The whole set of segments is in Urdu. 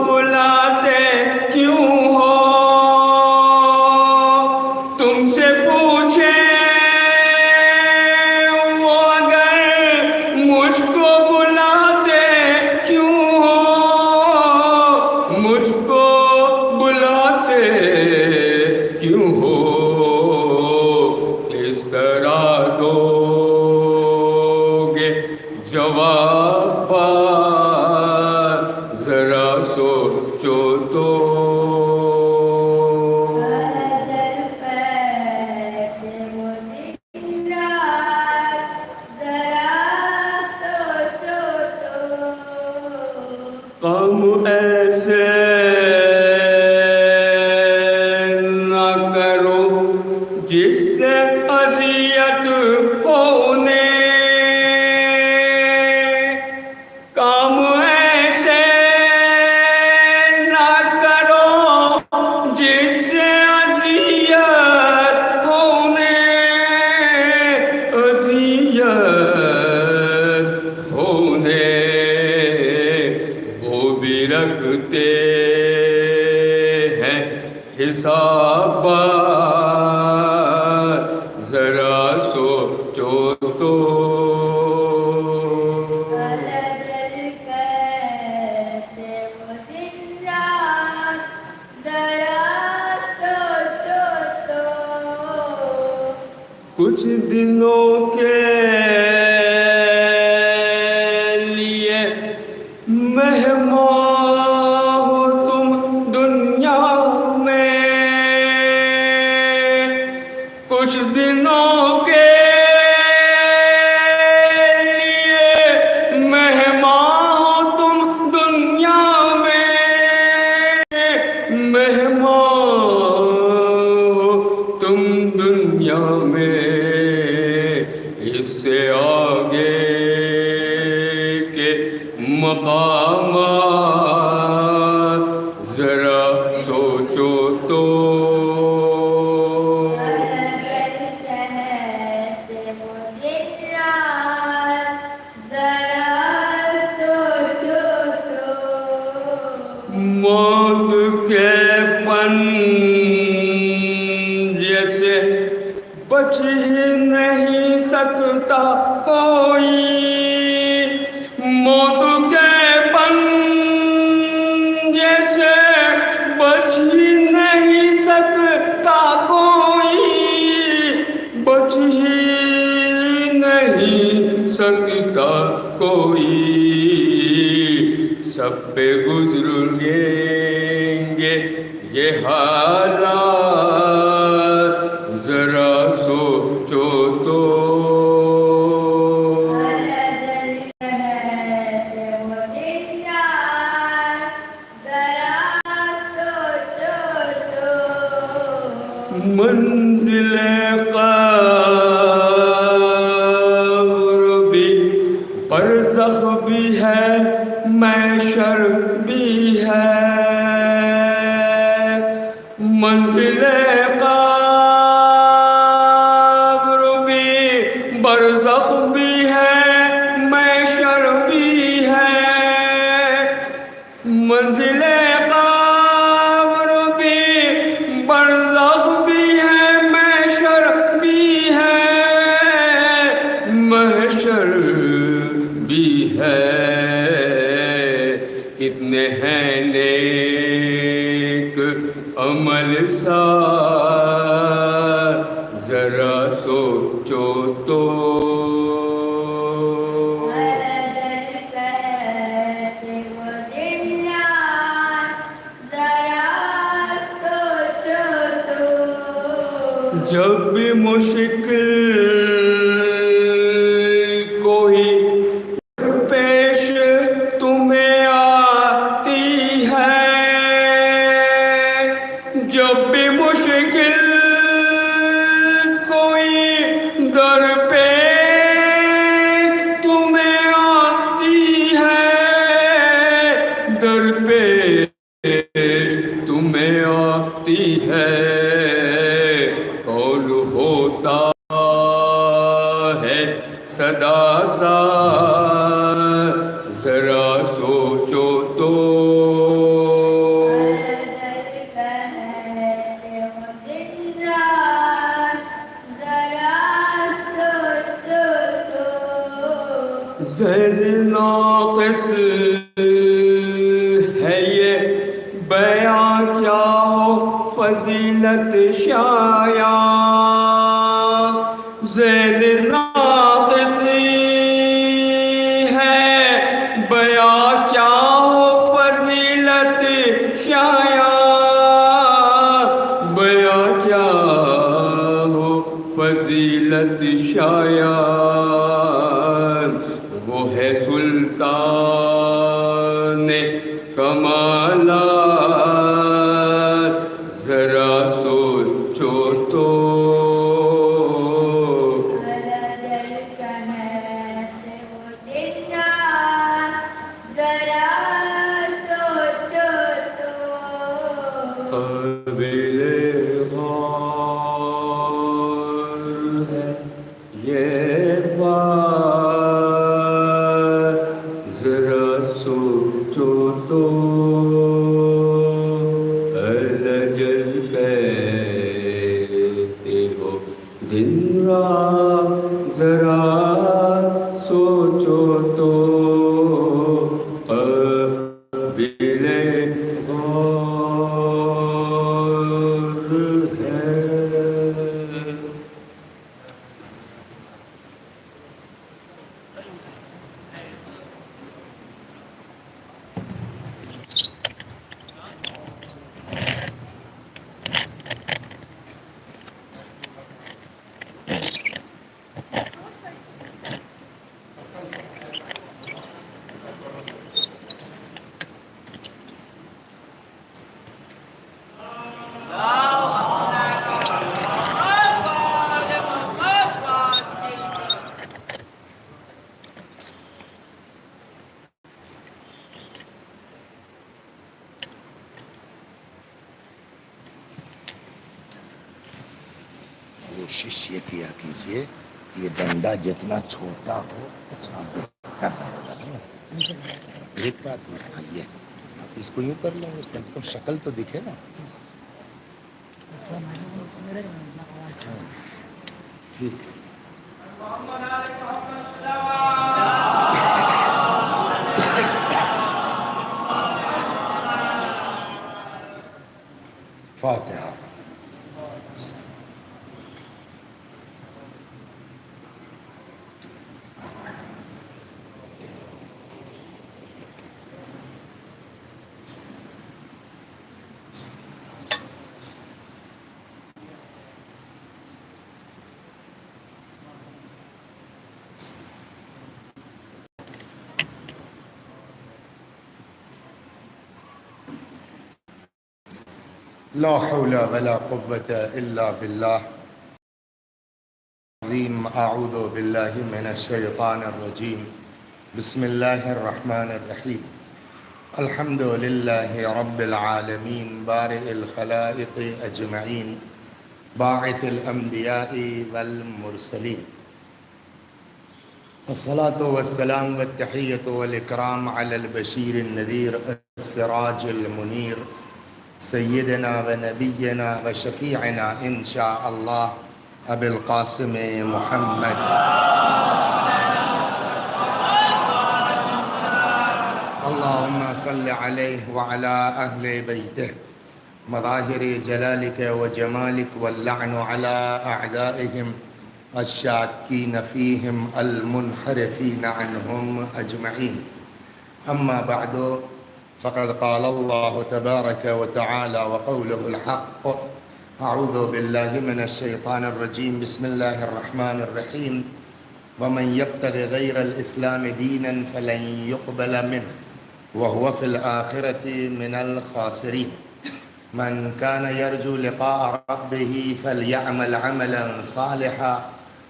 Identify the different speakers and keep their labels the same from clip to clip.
Speaker 1: بلاتے کیوں ہو؟ تم سے پوچھے وہ اگر مجھ کو بلاتے کیوں ہو؟ مجھ کو بلاتے کیوں ہو؟ اس طرح دو گے جواب ذرا سوچو تو۔ غم ایسے نہ کرو جس سے اذیت ہونے، کام ایسے نہ کرو جس سے اذیت ہونے، اذیت ہونے وہ بھی رکھتے ہیں حساب، ذرا سوچو تو۔ کچھ دنوں کے لیے مہمان ہو تم دنیا میں، کچھ دنوں کے لیے مہمان ہو تم دنیا میں، مہمان ہو تم دنیا میں، اس سے آگے کے مقامات ذرا سوچو تو۔ موت کے پنجے سے بچ ہی نہیں سکتا کوئی، موت کے پنجے سے بچ ہی نہیں سکتا کوئی، بچ ہی نہیں سکتا کوئی، سب پہ گزریں گے یہ حالات، ذرا سوچو تو۔ منزل قبر بھی برزخ بھی ہے، محشر بھی ہے، منزل قبر بھی برزخ بھی ہے، محشر بھی ہے، منزل قبر بھی برزخ بھی ہے، محشر بھی ہے، محشر بھی ہے، کتنے ہیں نیک عمل سار، ذرا سوچو تو۔ جب بھی مشکل کوئی پیش تمہیں آتی ہے، جب بھی مشکل کوئی درپیش تمہیں آتی ہے، درپیش تمہیں آتی ہے، کون ہوتا ہے صدا سا، ذرا سوچو تو۔ بیاں کیا ہو فضیلت شایع زید ناقصی ہے بیاں کیا ہو فضیلت شایع بیاں کیا ہو فضیلت شایع وہ ہے سلطان کمالات ذرا سوچو تو قابل غور ہے یہ بات ذرا سوچو تو الجل کہتے ہو دن رات ذرا سوچو تو قابل غور ہے
Speaker 2: کوشش یہ کیا کیجئے یہ ڈنڈا جتنا چھوٹا ہو ایک بات دوسرا یہ آپ اس کو یوں کر لیں گے کم سے کم شکل تو دکھے نا ٹھیک فاتحہ لا حول ولا قوة إلا بالله العظيم أعوذ بالله من الشيطان الرجيم بسم الله الرحمن الرحيم الحمد لله رب العالمين بارئ الخلائق أجمعين باعث الأنبياء والمرسلين والصلاة والسلام والتحية والإكرام على البشير النذير السراج المنير سیدنا و نبینا و شفیعنا انشاء اللہ ابی القاسم محمد اللہم صل علیہ وعلا اہل بیتہ مظاہر جلالک و جمالک واللعن علی اعدائہم الشاکین فیہم المنحرفین عنہم اجمعین اما بعد فقد قال الله تبارك وتعالى وقوله الحق أعوذ بالله من الشيطان الرجيم بسم الله الرحمن الرحيم ومن يبتغ غير الإسلام دينا فلن يقبل منه وهو في الآخرة من الخاسرين من كان يرجو لقاء ربه فليعمل عملا صالحا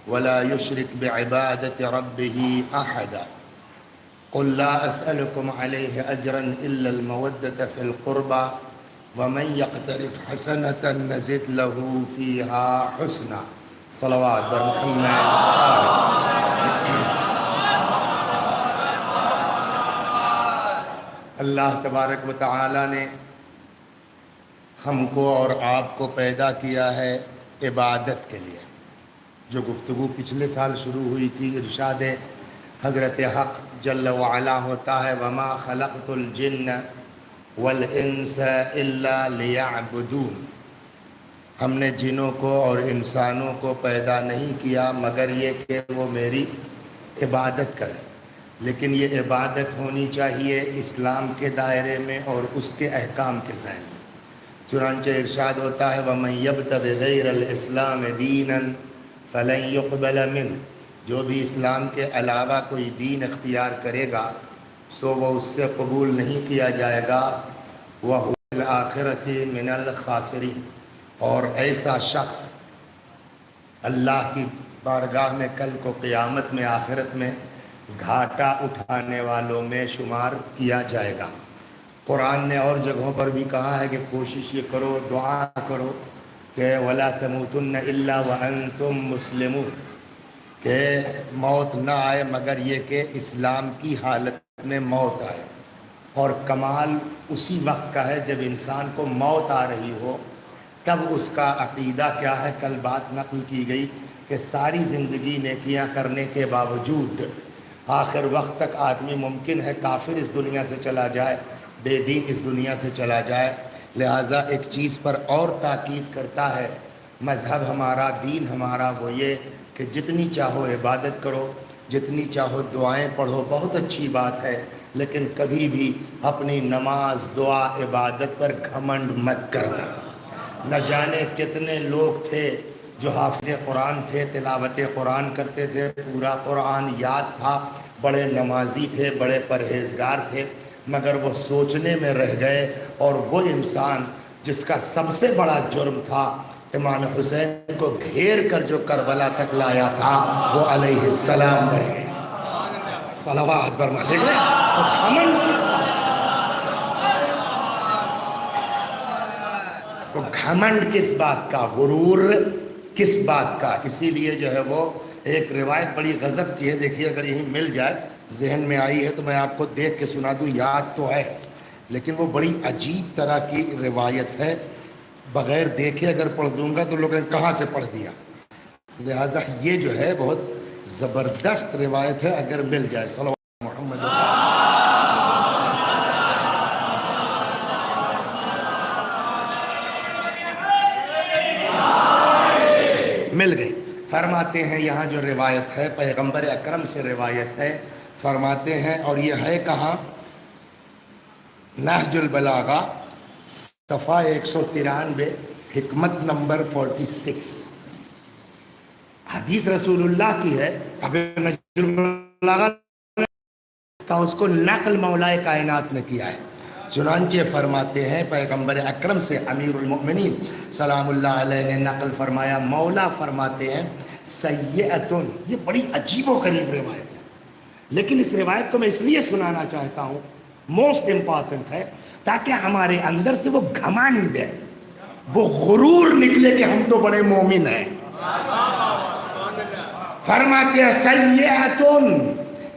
Speaker 2: ولا يشرك بعبادة ربه أحدا قل لا أسألكم عليه أجرا إلا المودة في القربى ومن يقترف حسنة نزد له فيها حسنا صلوات بر محمد اللہ تبارک و تعالی نے ہم کو اور آپ کو پیدا کیا ہے عبادت کے لیے. جو گفتگو پچھلے سال شروع ہوئی تھی ارشاد حضرت حق جل وعلا ہوتا ہے وما خلقت الجن والانس الا لیعبدون، ہم نے جنوں کو اور انسانوں کو پیدا نہیں کیا مگر یہ کہ وہ میری عبادت کریں، لیکن یہ عبادت ہونی چاہیے اسلام کے دائرے میں اور اس کے احکام کے ذیل میں۔ چنانچہ ارشاد ہوتا ہے وَمَن يَبْتَغِ غَيْرَ الْإِسْلَامِ دِينًا فَلَن يُقْبَلَ مِنْهُ، جو بھی اسلام کے علاوہ کوئی دین اختیار کرے گا سو وہ اس سے قبول نہیں کیا جائے گا، وَهُوَ فِي الْآخِرَةِ مِنَ الْخَاسِرِينَ، اور ایسا شخص اللہ کی بارگاہ میں کل کو قیامت میں آخرت میں گھاٹا اٹھانے والوں میں شمار کیا جائے گا۔ قرآن نے اور جگہوں پر بھی کہا ہے کہ کوشش یہ کرو، دعا کرو کہ وَلَا تَمُوتُنَّ إِلَّا وَأَنْتُمْ مُسْلِمُونَ، کہ موت نہ آئے مگر یہ کہ اسلام کی حالت میں موت آئے، اور کمال اسی وقت کا ہے جب انسان کو موت آ رہی ہو، تب اس کا عقیدہ کیا ہے۔ کل بات نقل کی گئی کہ ساری زندگی نیکیاں کرنے کے باوجود آخر وقت تک آدمی ممکن ہے کافر اس دنیا سے چلا جائے، بے دین اس دنیا سے چلا جائے۔ لہٰذا ایک چیز پر اور تاکید کرتا ہے مذہب ہمارا، دین ہمارا، وہ یہ کہ جتنی چاہو عبادت کرو، جتنی چاہو دعائیں پڑھو، بہت اچھی بات ہے، لیکن کبھی بھی اپنی نماز، دعا، عبادت پر گھمنڈ مت کرنا۔ نہ جانے کتنے لوگ تھے جو حافظ قرآن تھے، تلاوت قرآن کرتے تھے، پورا قرآن یاد تھا، بڑے نمازی تھے، بڑے پرہیزگار تھے، مگر وہ سوچنے میں رہ گئے، اور وہ انسان جس کا سب سے بڑا جرم تھا امام حسین کو گھیر کر جو کربلا تک لایا تھا، وہ علیہ السلام بن گئے۔ صلوات فرما، دیکھ رہے ہیں؟ تو گھمنڈ کس بات تو گھمنڈ کس بات کا، غرور کس بات کا؟ اسی لیے جو ہے وہ ایک روایت بڑی غضب کی ہے، دیکھیے اگر یہیں مل جائے، ذہن میں آئی ہے تو میں آپ کو دیکھ کے سنا دوں، یاد تو ہے لیکن وہ بڑی عجیب طرح کی روایت ہے، بغیر دیکھے اگر پڑھ دوں گا تو لوگ کہاں سے پڑھ دیا، لہٰذا یہ جو ہے بہت زبردست روایت ہے، اگر مل جائے۔ صلوات محمد مل گئی۔ فرماتے ہیں یہاں جو روایت ہے پیغمبر اکرم سے روایت ہے، فرماتے ہیں، اور یہ ہے کہاں؟ نہج البلاغہ صفحہ 193، حکمت نمبر 46، حدیث رسول اللہ کی ہے۔ اب نہج البلاغہ کا اس کو نقل مولا کائنات نے کیا ہے۔ چنانچہ فرماتے ہیں پیغمبر اکرم سے امیر المؤمنین سلام اللہ علیہ نے نقل فرمایا، مولا فرماتے ہیں سیئتن، یہ بڑی عجیب و غریب روایت ہے، لیکن اس روایت کو میں اس لیے سنانا چاہتا ہوں، موسٹ امپورٹنٹ ہے، تاکہ ہمارے اندر سے وہ گھمنڈ ہے، وہ غرور نکلے کہ ہم تو بڑے مومن ہیں۔ فرماتے ہیں سیئتن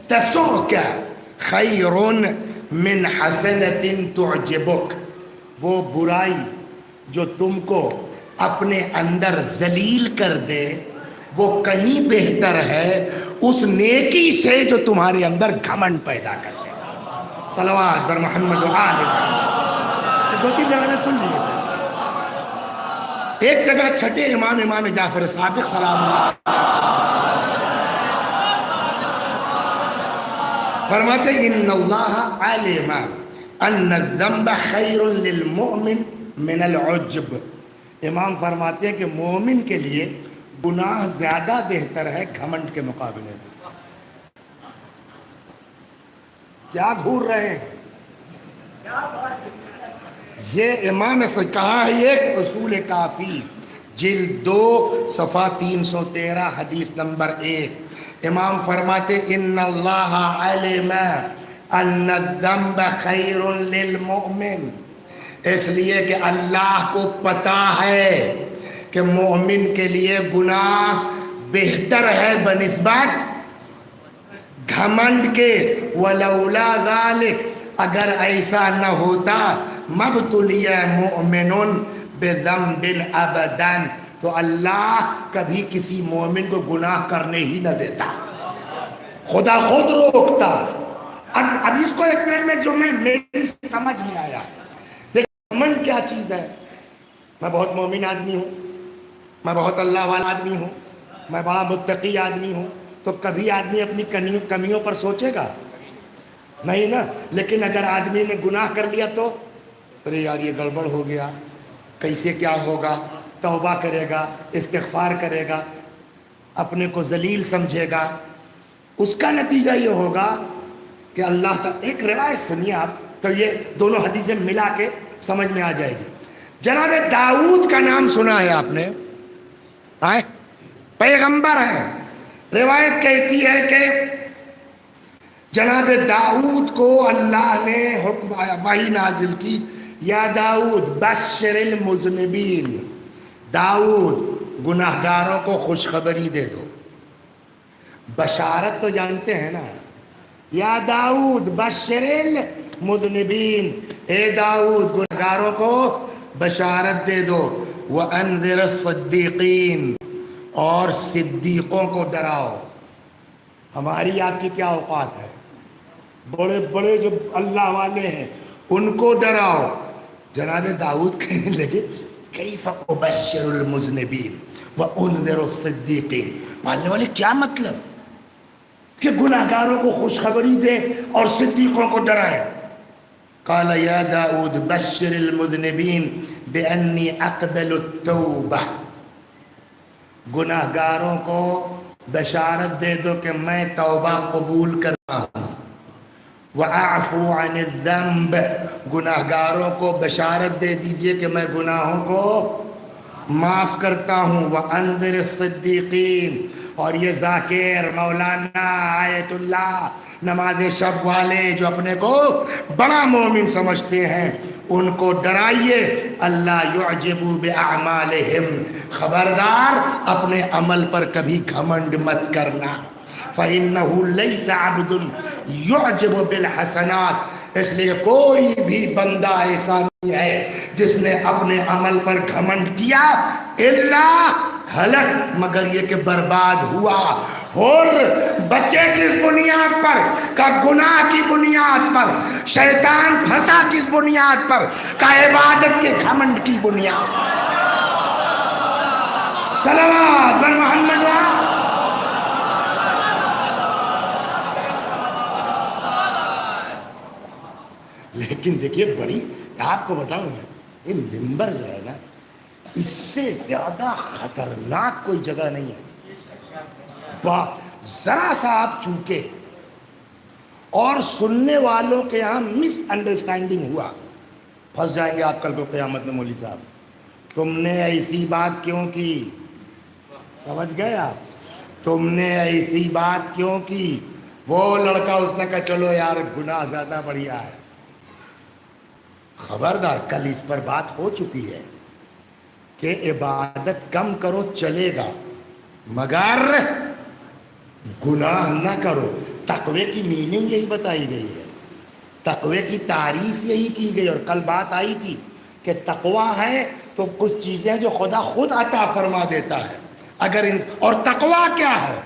Speaker 2: تسؤک خیر من حسنۃ تعجبک، وہ برائی جو تم کو اپنے اندر ذلیل کر دے وہ کہیں بہتر ہے اس نیکی سے جو تمہارے اندر گھمنڈ پیدا کر دے۔ صلوات بر محمد و آل محمد۔ دو تین جگہ نے سن لیے سچ، ایک جگہ چھٹے امام جعفر صادق سلام اللہ فرماتے ان اللہ علم ان الذنب خیر للمؤمن من العجب، امام فرماتے ہیں کہ مومن کے لیے گناہ زیادہ بہتر ہے گھمنڈ کے مقابلے میں۔ کیا گھور رہے ہیں؟ یہ امام سے کہا ہے، ایک اصول کافی جلد 2 صفحہ 313 حدیث نمبر 1، امام فرماتے ان اللہ علم ان الذنب خیر للمؤمن، اس لیے کہ اللہ کو پتا ہے کہ مومن کے لیے گناہ بہتر ہے بنسبت گھمنڈ کے، ولولا ذالک، اگر ایسا نہ ہوتا مبتلی مؤمن بذنب ابدا، تو اللہ کبھی کسی مومن کو گناہ کرنے ہی نہ دیتا، خدا خود روکتا۔ اب اس کو ایک منٹ میں جو میری سمجھ میں آیا، کیا چیز ہے؟ میں بہت مومن آدمی ہوں، میں بہت اللہ والا آدمی ہوں، میں بڑا متقی آدمی ہوں، تو کبھی آدمی اپنی کمیوں پر سوچے گا؟ نہیں نا۔ لیکن اگر آدمی نے گناہ کر لیا تو ارے یار یہ گڑبڑ ہو گیا، کیسے کیا ہوگا، توبہ کرے گا، استغفار کرے گا، اپنے کو ذلیل سمجھے گا، اس کا نتیجہ یہ ہوگا کہ اللہ تعالیٰ، ایک روایت سنیے آپ تو یہ دونوں حدیثیں ملا کے سمجھ میں آ جائے گی۔ جناب داؤد کا نام سنا ہے آپ نے؟ پیغمبر ہے۔ روایت کہتی ہے کہ جناب داؤد کو اللہ نے حکم وحی نازل کی، یا داؤد بشر المذنبین، داؤد گناہگاروں کو خوشخبری دے دو۔ بشارت تو جانتے ہیں نا، یا داؤد بشر المذنبین، اے داؤد گناہگاروں کو بشارت دے دو، وانذر الصدیقین، اور صدیقوں کو ڈراؤ۔ ہماری آپ کی کیا اوقات ہے؟ بڑے بڑے جو اللہ والے ہیں ان کو ڈراؤ۔ جناب داؤد کہنے لگے کیف ابشر المذنبین وانذر الصدیقین، ماننے والے کیا مطلب کہ گناہگاروں کو خوشخبری دے اور صدیقوں کو ڈرائے؟ قال یا داؤد بشر المذنبین بانی اقبل التوبہ، گناہگاروں کو بشارت دے دو کہ میں توبہ قبول کرتا ہوں۔ وَأَعْفُو عَنِ الذَّنْبِ، گناہگاروں کو بشارت دے دیجئے کہ میں گناہوں کو معاف کرتا ہوں۔ وَأَنذِرِ الصِّدِّقِينَ، اور یہ ذاکر مولانا آیت اللہ نماز شب والے جو اپنے کو بڑا مومن سمجھتے ہیں ان کو ڈرائیے۔ اللہ یعجب باعمالہم، خبردار اپنے عمل پر کبھی گھمنڈ مت کرنا۔ فَإِنَّهُ لَيْسَ عَبْدٌ يُعْجِبُ بِالْحَسَنَاتِ، اس لیے کوئی بھی بندہ ایسا نہیں ہے جس نے اپنے عمل پر گھمنڈ کیا الا ہلک، مگر یہ کہ برباد ہوا۔ اور بچے کس بنیاد پر؟ کا گناہ کی بنیاد پر۔ شیطان پھنسا کس بنیاد پر؟ کا عبادت کے گھمنڈ کی بنیاد پر۔ صلوات بر محمد و لیکن دیکھیے بڑی، آپ کو بتاؤں میں، یہ منبر جو ہے نا، اس سے زیادہ خطرناک کوئی جگہ نہیں ہے۔ ذرا سا آپ چوکے اور سننے والوں کے یہاں مس انڈرسٹینڈنگ ہوا، پھنس جائیں گے آپ کل کو قیامت میں۔ مولوی صاحب تم نے ایسی بات کیوں کی؟ سمجھ گئے آپ؟ تم نے ایسی بات کیوں کی؟ وہ لڑکا اس نے کہا چلو یار گناہ زیادہ بڑھیا ہے۔ خبردار، کل اس پر بات ہو چکی ہے کہ عبادت کم کرو چلے گا مگر گناہ نہ کرو۔ تقوی کی میننگ یہی بتائی گئی ہے، تقوی کی تعریف یہی کی گئی۔ اور کل بات آئی تھی کہ تقوی ہے تو کچھ چیزیں جو خدا خود عطا فرما دیتا ہے۔ اور تقوی کیا ہے؟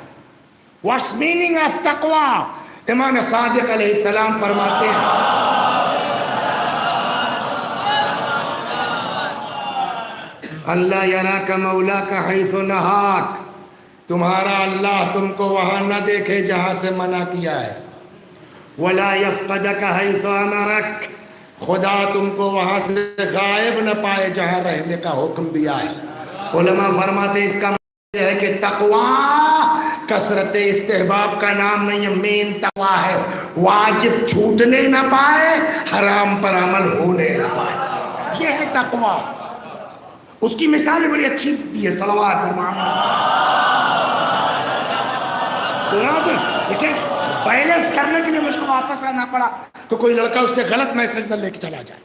Speaker 2: واٹس میننگ آف تقوی؟ امام صادق علیہ السلام فرماتے ہیں اللہ یراک مولاک حیث نہاک، تمہارا اللہ تم کو وہاں نہ دیکھے جہاں سے منع کیا ہے۔ ولا یفقدک حیث امرک، خدا تم کو وہاں سے غائب نہ پائے جہاں رہنے کا حکم دیا ہے۔ علماء فرماتے ہیں اس کا مطلب ہے کہ تقوی کثرت استحباب کا نام نہیں ہے، مین تقوی ہے واجب چھوٹنے نہ پائے، حرام پر عمل ہونے نہ پائے، یہ ہے تقوی۔ اس کی مثال بڑی اچھی دی ہے، صلوات پر محمد۔ سنا دیں، دیکھیں بیلنس کرنے کے لیے مجھ کو واپس آنا پڑا تو کوئی لڑکا اس سے غلط میسج نہ لے کے چلا جائے۔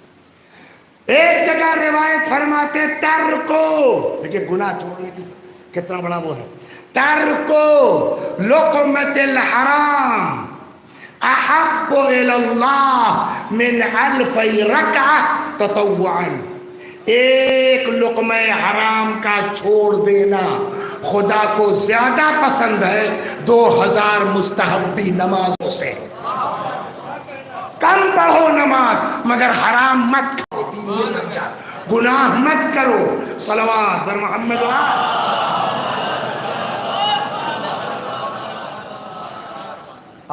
Speaker 2: ایک جگہ روایت فرماتے ترکو، دیکھیں گناہ چھوڑنے کی کتنا بڑا وہ ہے، ترکو لقمت الحرام احب الی اللہ من الف رکعہ تطوعا، ایک لقمہ حرام کا چھوڑ دینا خدا کو زیادہ پسند ہے 2000 مستحبی نمازوں سے۔ کم پڑھو نماز مگر حرام مت کھاؤ، دین یہ سمجھا۔ گناہ مت کرو. صلوات بر محمد.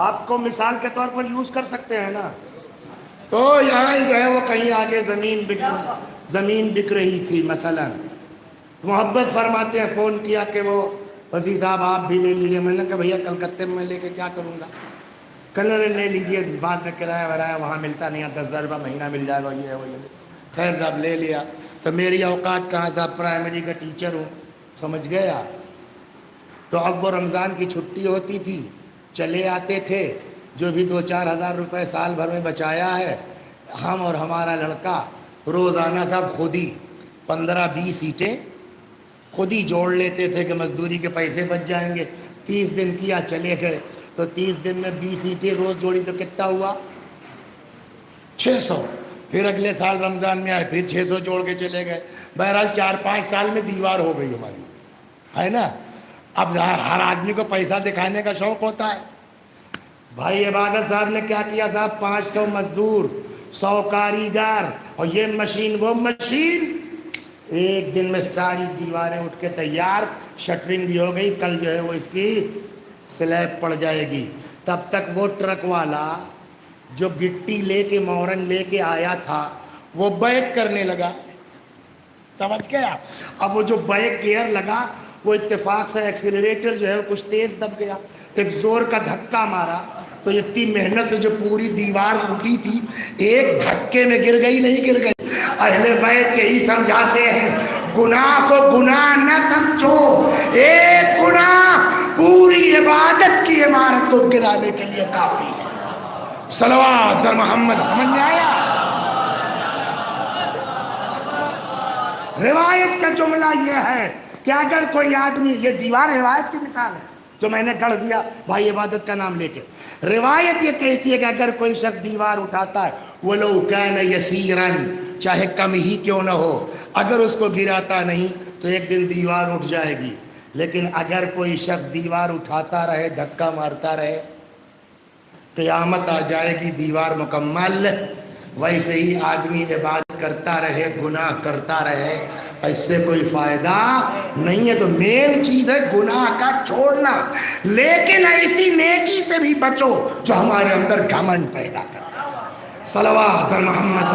Speaker 2: آپ کو مثال کے طور پر یوز کر سکتے ہیں نا. تو یہاں جو ہے وہ کہیں آگے زمین بک رہی تھی مثلا. محبت فرماتے ہیں فون کیا کہ وہ وزیر صاحب آپ بھی لے لیجیے. میں نے کہا بھیا کلکتے میں لے کے کیا کروں گا, کلر لے لیجیے, بعد میں کرایہ ورایہ وہاں ملتا نہیں ہے, 10,000 روپیہ مہینہ مل جائے گا, یہ ہے وہ یہ. خیر صاحب لے لیا. تو میری اوقات کہاں صاحب, پرائمری کا ٹیچر ہوں, سمجھ گئے آپ. تو اب وہ رمضان کی چھٹی ہوتی تھی, چلے آتے تھے. جو بھی 2-4 ہزار روپے سال بھر میں بچایا ہے, ہم اور ہمارا لڑکا روزانہ صاحب خود ہی 15-20 سیٹیں خود ہی جوڑ لیتے تھے کہ مزدوری کے پیسے بچ جائیں گے. 30 دن کیا, چلے گئے. تو 30 دن میں 20 سیٹیں روز جوڑی تو کتنا ہوا, 600. پھر اگلے سال رمضان میں آئے, پھر 600 جوڑ کے چلے گئے. بہرحال 4-5 سال میں دیوار ہو گئی ہماری, ہے نا. اب ہر آدمی کو پیسہ دکھانے کا شوق ہوتا ہے. بھائی عبادت صاحب نے کیا کیا صاحب, 500 مزدور, 100 کاریگر, اور یہ مشین وہ مشین. ایک دن میں ساری دیواریں اٹھ کے تیار, شٹرنگ بھی ہو گئی. کل جو ہے وہ اس کی سلیب پڑ جائے گی. تب تک وہ ٹرک والا جو گٹی لے کے مورن لے کے آیا تھا وہ بیک کرنے لگا, سمجھ گیا. اب وہ جو بیک گیئر لگا وہ اتفاق سے ایکسیلریٹر جو ہے وہ کچھ تیز دب گیا, ایک زور کا دھکا مارا. تو اتنی محنت سے جو پوری دیوار اٹھی تھی ایک دھکے میں گر گئی, نہیں گر گئی. اہل بیت یہی سمجھاتے ہیں, گناہ کو گناہ نہ سمجھو, ایک گناہ پوری عبادت کی عمارت کو گرانے کے لیے کافی ہے. صلوات در محمد. سمجھ میں آیا؟ روایت کا جملہ یہ ہے کہ اگر کوئی آدمی, یہ دیوار روایت کی مثال ہے جو میں نے گڑھ دیا بھائی عبادت کا نام لے کے. روایت یہ کہتی ہے کہ اگر کوئی شخص دیوار اٹھاتا ہے, وَلَوْ كَانَ يَسِيرًا, چاہے کم ہی کیوں نہ ہو, اگر اس کو گراتا نہیں تو ایک دن دیوار اٹھ جائے گی. لیکن اگر کوئی شخص دیوار اٹھاتا رہے, دھکا مارتا رہے, قیامت آ جائے گی, دیوار مکمل. ویسے ہی آدمی عبادت کرتا رہے, گناہ کرتا رہے, اس سے کوئی فائدہ نہیں ہے. تو مین چیز ہے گناہ کا چھوڑنا, لیکن ایسی نیکی سے بھی بچو جو ہمارے اندر گھمنڈ پیدا کرتا ہے. صلوات بر محمد.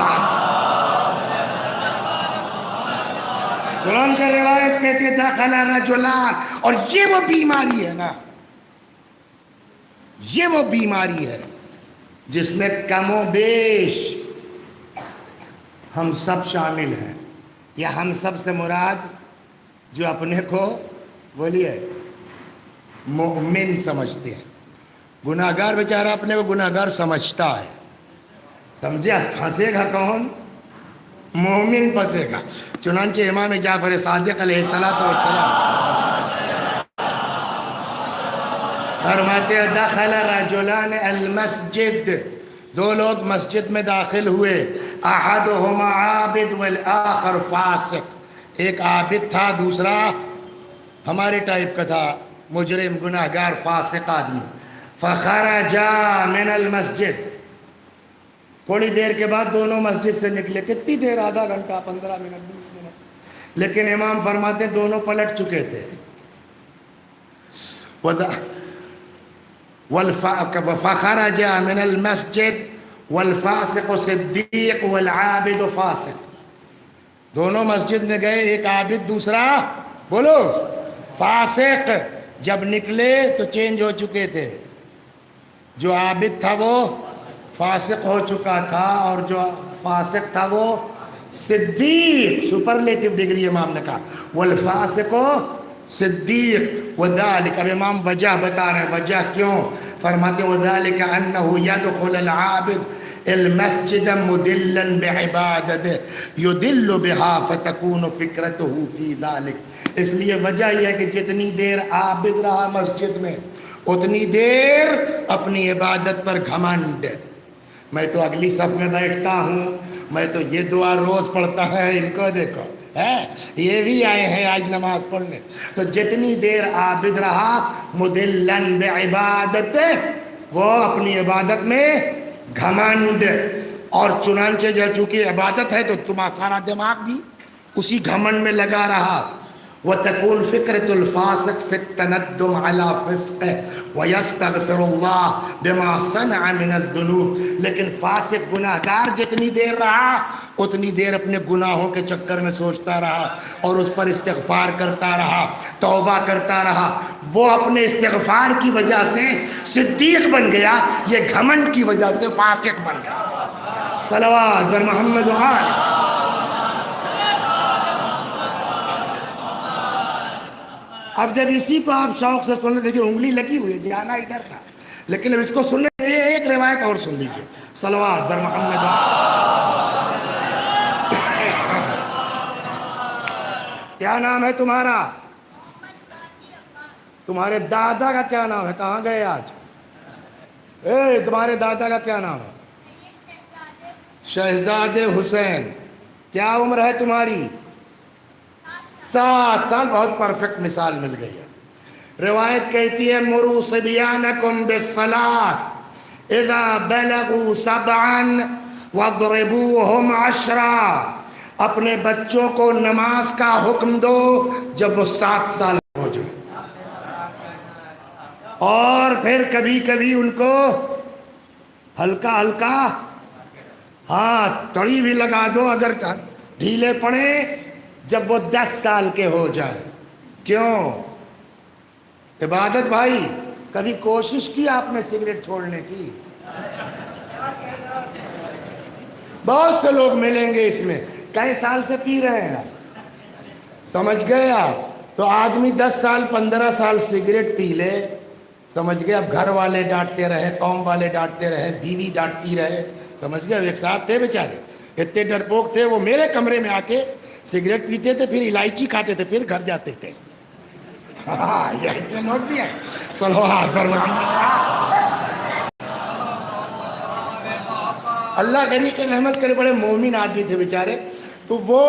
Speaker 2: قرآن کا روایت کہتے ہیں دخل رجلان, اور یہ وہ بیماری ہے نا, یہ وہ بیماری ہے جس میں کم و بیش ہم سب شامل ہیں. یا ہم سب سے مراد جو اپنے کو بولیے مومن سمجھتے ہیں. گناہگار بیچارہ اپنے کو گناہگار سمجھتا ہے, سمجھے. پھنسے گا کون؟ مومن پھنسے گا. چنانچہ امام جعفر صادق علیہ السلام فرماتے ہیں دخل رجلان المسجد, 2 لوگ مسجد میں داخل ہوئے. احدہما عابد والآخر فاسق, ایک عابد تھا, دوسرا ہمارے ٹائپ کا تھا, مجرم, گناہگار, فاسق آدمی. فخرجا من المسجد, تھوڑی دیر کے بعد دونوں مسجد سے نکلے. کتنی دیر؟ آدھا گھنٹہ, 15 منٹ, 20 منٹ. لیکن امام فرماتے دونوں پلٹ چکے تھے. فخرج من المسجد والفاسق صدیق والعابد فاسق. دونوں مسجد میں گئے, ایک عابد, دوسرا بولو فاسق. جب نکلے تو چینج ہو چکے تھے. جو عابد تھا وہ فاسق ہو چکا تھا, اور جو فاسق تھا وہ صدیق. سپرلیٹو ڈگری امام نے کہا والفاسق صدیق. وذالک, اب امام وجہ بتا رہے ہیں, وجہ کیوں. فرماتے وذالک انہ یدخل العابد المسجد مدلا بعبادته یدل بها فتکون فکرته فی ذالک. اس لیے وجہ یہ ہے کہ جتنی دیر عابد رہا مسجد میں اتنی دیر اپنی عبادت پر گھمنڈ. میں تو اگلی صف میں بیٹھتا ہوں, میں تو یہ دعا روز پڑھتا ہے, ان کو دیکھو ہے, یہ بھی آئے ہیں آج نماز پڑھنے. تو جتنی دیر عابد رہا مدلن بعبادت, وہ اپنی عبادت میں گھمنڈ. اور چنانچہ جو چونکہ عبادت ہے تو تمہارا سارا دماغ بھی اسی گھمنڈ میں لگا رہا. وَتَكُونْ فِكْرَةُ الْفَاسِقِ فِي التَّنَدُّمِ عَلَى فِسْقِهِ وَيَسْتَغْفِرُ اللَّهَ بِمَا صَنَعَ مِنَ الذُّنُوبِ. لیکن فاسق گناہگار جتنی دیر رہا اتنی دیر اپنے گناہوں کے چکر میں سوچتا رہا اور اس پر استغفار کرتا رہا, توبہ کرتا رہا. وہ اپنے استغفار کی وجہ سے صدیق بن گیا, یہ گھمنڈ کی وجہ سے فاسق بن گیا. صلوات بر محمد و آل. اب جب اسی کو آپ شوق سے سننے, دیکھیں انگلی لگی ہوئی ہے, جانا ادھر تھا, لیکن اب اس کو سننے ایک روایت اور سن لیجیے. صلوات بر محمد و آل. کیا نام ہے تمہارا؟ تمہارے دادا کا کیا نام ہے؟ کہاں گئے آج؟ تمہارے دادا کا کیا نام ہے؟ شہزادے حسین. کیا عمر ہے تمہاری؟ 7 سال. بہت پرفیکٹ مثال مل گئی ہے. روایت کہتی ہے مروا صبیانکم بالصلاۃ اذا بلغوا 7 واضربوہم 10. اپنے بچوں کو نماز کا حکم دو جب وہ 7 سال ہو جائے, اور پھر کبھی کبھی ان کو ہلکا ہلکا تڑی بھی لگا دو اگر ڈھیلے پڑے جب وہ 10 سال کے ہو جائیں. کیوں؟ عبادت بھائی, کبھی کوشش کی آپ نے سگریٹ چھوڑنے کی؟ بہت سے لوگ ملیں گے اس میں, کئی سال سے پی رہے ہیں, سمجھ گئے آپ؟ تو آدمی 10 سال 15 سال سگریٹ پی لے, سمجھ گئے؟ اب گھر والے ڈانٹتے رہے, قوم والے ڈانٹتے رہے, بیوی ڈانٹتی رہے, سمجھ گئے؟ ایک صاحب تھے بیچارے, اتنے ڈرپوک تھے, وہ میرے کمرے میں آ کے سگریٹ پیتے تھے, پھر الائچی کھاتے تھے, پھر گھر جاتے تھے. ایسے لوگ بھی ہیں. صلوات بر محمد. اللہ غریق رحمت کرے, بڑے مومن آدمی تھے بیچارے. تو وہ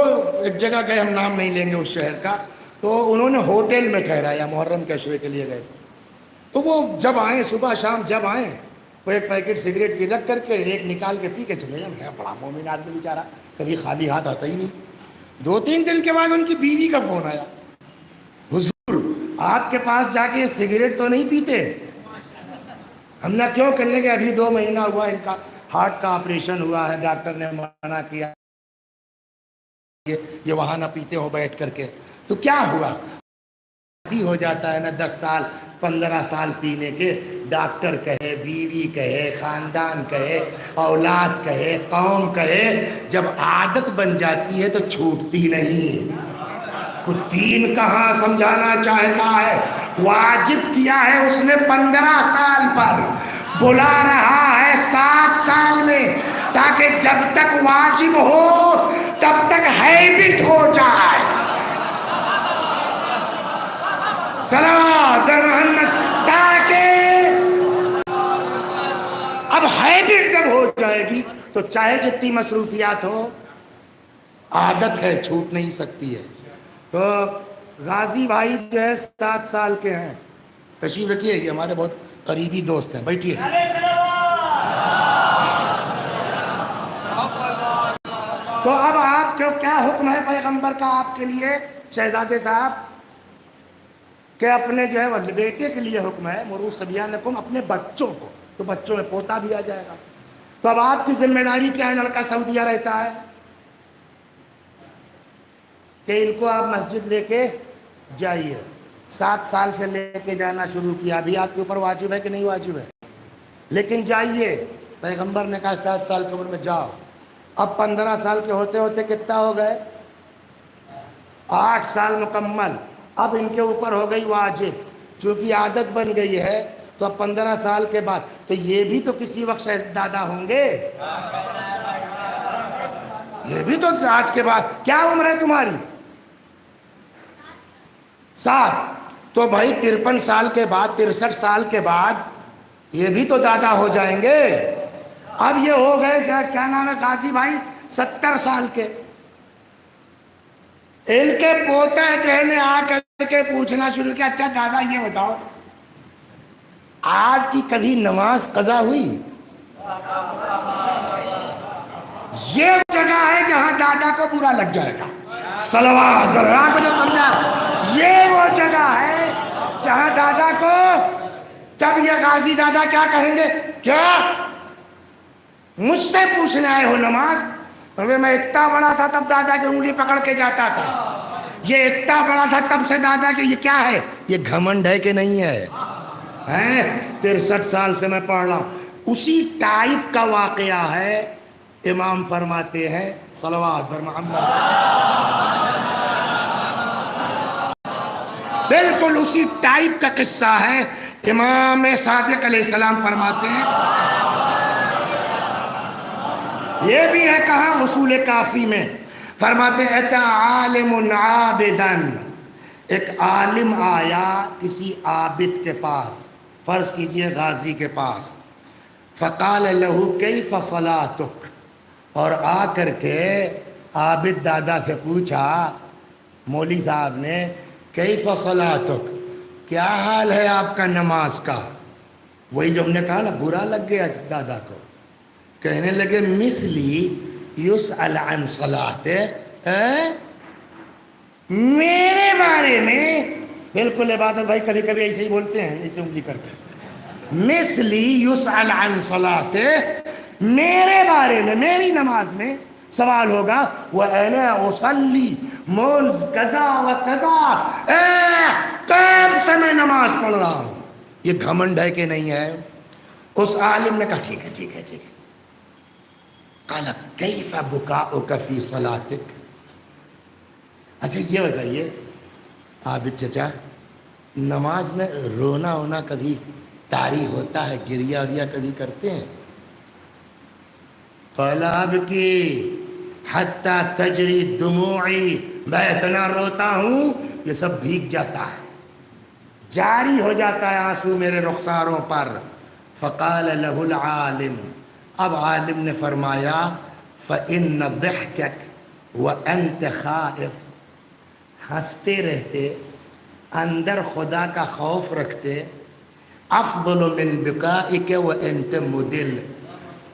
Speaker 2: ایک جگہ گئے, ہم نام نہیں لیں گے اس شہر کا, تو انہوں نے ہوٹل میں ٹھہرایا, محرم کے عشرے کے لیے گئے. تو وہ جب آئیں, صبح شام جب آئیں, وہ ایک پیکٹ سگریٹ کی رکھ کر کے ایک نکال کے پی کے چلے گئے. بڑا مومن آدمی بیچارہ, کبھی خالی ہاتھ آتا ہی نہیں. 2-3 دن کے بعد ان کی بیوی کا فون آیا, حضور آپ کے پاس جا کے سگریٹ تو نہیں پیتے؟ ہم نے کیوں کرنے کے, ابھی 2 مہینہ ہوا ان کا ہارٹ کا آپریشن ہوا ہے, ڈاکٹر نے منع کیا یہ وہاں نہ پیتے ہو بیٹھ کر کے. تو کیا ہوا؟ ہو جاتا ہے نا 10 سال 15 سال پینے کے, ڈاکٹر کہے, بیوی کہے, خاندان کہے, اولاد کہے, قوم کہے, جب عادت بن جاتی ہے تو چھوٹتی نہیں. کچھ دین کہاں سمجھانا چاہتا ہے, واجب کیا ہے اس نے 15 سال پر, بلا رہا ہے 7 سال میں, تاکہ جب تک واجب ہو تب تک ہیبٹ ہو جائے. صلوات محمد. تاکہ اب ہیبٹ جب ہو جائے گی تو چاہے جتنی مصروفیات ہو, عادت ہے, چھوٹ نہیں سکتی ہے. تو غازی بھائی جو ہے 7 سال کے ہیں, تشریف رکھیے, یہ ہمارے بہت قریبی دوست ہیں, بیٹھیے. تو اب آپ کو کیا حکم ہے پیغمبر کا آپ کے لیے شہزادے صاحب؟ کہ اپنے جو ہے بیٹے کے لیے حکم ہے, مروا صبیانکم, اپنے بچوں کو, تو بچوں میں پوتا بھی آ جائے گا. تو اب آپ کی ذمہ داری کیا ہے؟ لڑکا سعودیہ رہتا ہے کہ ان کو آپ مسجد لے کے جائیے. 7 سال سے لے کے جانا شروع کیا, ابھی آپ کے اوپر واجب ہے کہ نہیں واجب ہے؟ لیکن جائیے, پیغمبر نے کہا 7 سال کی عمر میں جاؤ. اب 15 سال کے ہوتے ہوتے کتنا ہو گئے؟ 8 سال مکمل. اب ان کے اوپر ہو گئی واجب, چونکہ عادت بن گئی ہے. تو اب 15 سال کے بعد تو یہ بھی تو کسی وقت شہزادہ ہوں گے, یہ بھی تو آج کے بعد. کیا عمر ہے تمہاری؟ 7. تو بھائی 53 سال کے بعد, 63 سال کے بعد یہ بھی تو دادا ہو جائیں گے. اب یہ ہو گئے کیا نام ہے غازی بھائی 70 سال کے. ان کے پوتا جو نے آ کر کے پوچھنا شروع کیا, اچھا دادا یہ بتاؤ آج کی کبھی نماز قضا ہوئی؟ یہ جگہ ہے جہاں دادا کو برا لگ جائے گا. صلوات. آپ نے سمجھا؟ یہ وہ جگہ ہے جہاں دادا کو، تب یہ غازی دادا کیا کہیں گے؟ کیا مجھ سے پوچھنے آئے ہو نماز؟ میں اتنا بڑا تھا تب دادا کی انگلی پکڑ کے جاتا تھا. یہ اتنا بڑا تھا تب سے دادا کے. یہ کیا ہے؟ یہ گھمنڈ ہے کہ نہیں ہے؟ 63 سال سے میں پڑھ رہا ہوں. اسی ٹائپ کا واقعہ ہے. امام فرماتے ہیں صلوات بر محمد، بالکل اسی ٹائپ کا قصہ ہے. امام صادق علیہ السلام فرماتے ہیں، یہ بھی ہے کہاں؟ اصول کافی میں فرماتے ہیں اتا عالم عابدن، ایک عالم آیا کسی عابد کے پاس، فرض کیجئے غازی کے پاس. فقال لہو کیف صلاتک، اور آ کر کے عابد دادا سے پوچھا مولوی صاحب نے، کیف صلاتک، کیا حال ہے آپ کا نماز کا؟ وہی جو ہم نے کہا نا، برا لگ گیا دادا کو. کہنے لگے مثلی یسأل عن صلاتے، میرے بارے میں، بالکل عبادت بھائی کبھی کبھی ایسے ہی بولتے ہیں، ایسے انگلی کر کے، مثلی یسأل عن صلاتے، میرے بارے میں، میری نماز میں سوال ہوگا. وَأَنَا أُصَلِّي مُنْذ كَذَا وَكَذَا، کب سے میں نماز پڑھ رہا ہوں. یہ گھمنڈ ہے کہ نہیں ہے؟ اس عالم نے کہا ٹھیک ہے ٹھیک ہے ٹھیک ہے. قال کیف بکاؤک فی صلاتک، اچھا یہ بتائیے عابد چچا، نماز میں رونا ہونا کبھی طاری ہوتا ہے؟ گریا وریا کبھی کرتے ہیں؟ قال ابکی حتی تجری دموعی، میں اتنا روتا ہوں یہ سب بھیگ جاتا ہے، جاری ہو جاتا ہے آنسو میرے رخساروں پر. فقال له العالم، اب عالم نے فرمایا فَإِنَّ ضِحْكَكَ وَأَنْتَ خَائِفٌ، ہنستے رہتے اندر خدا کا خوف رکھتے، افضل من بکائک وانت مدل،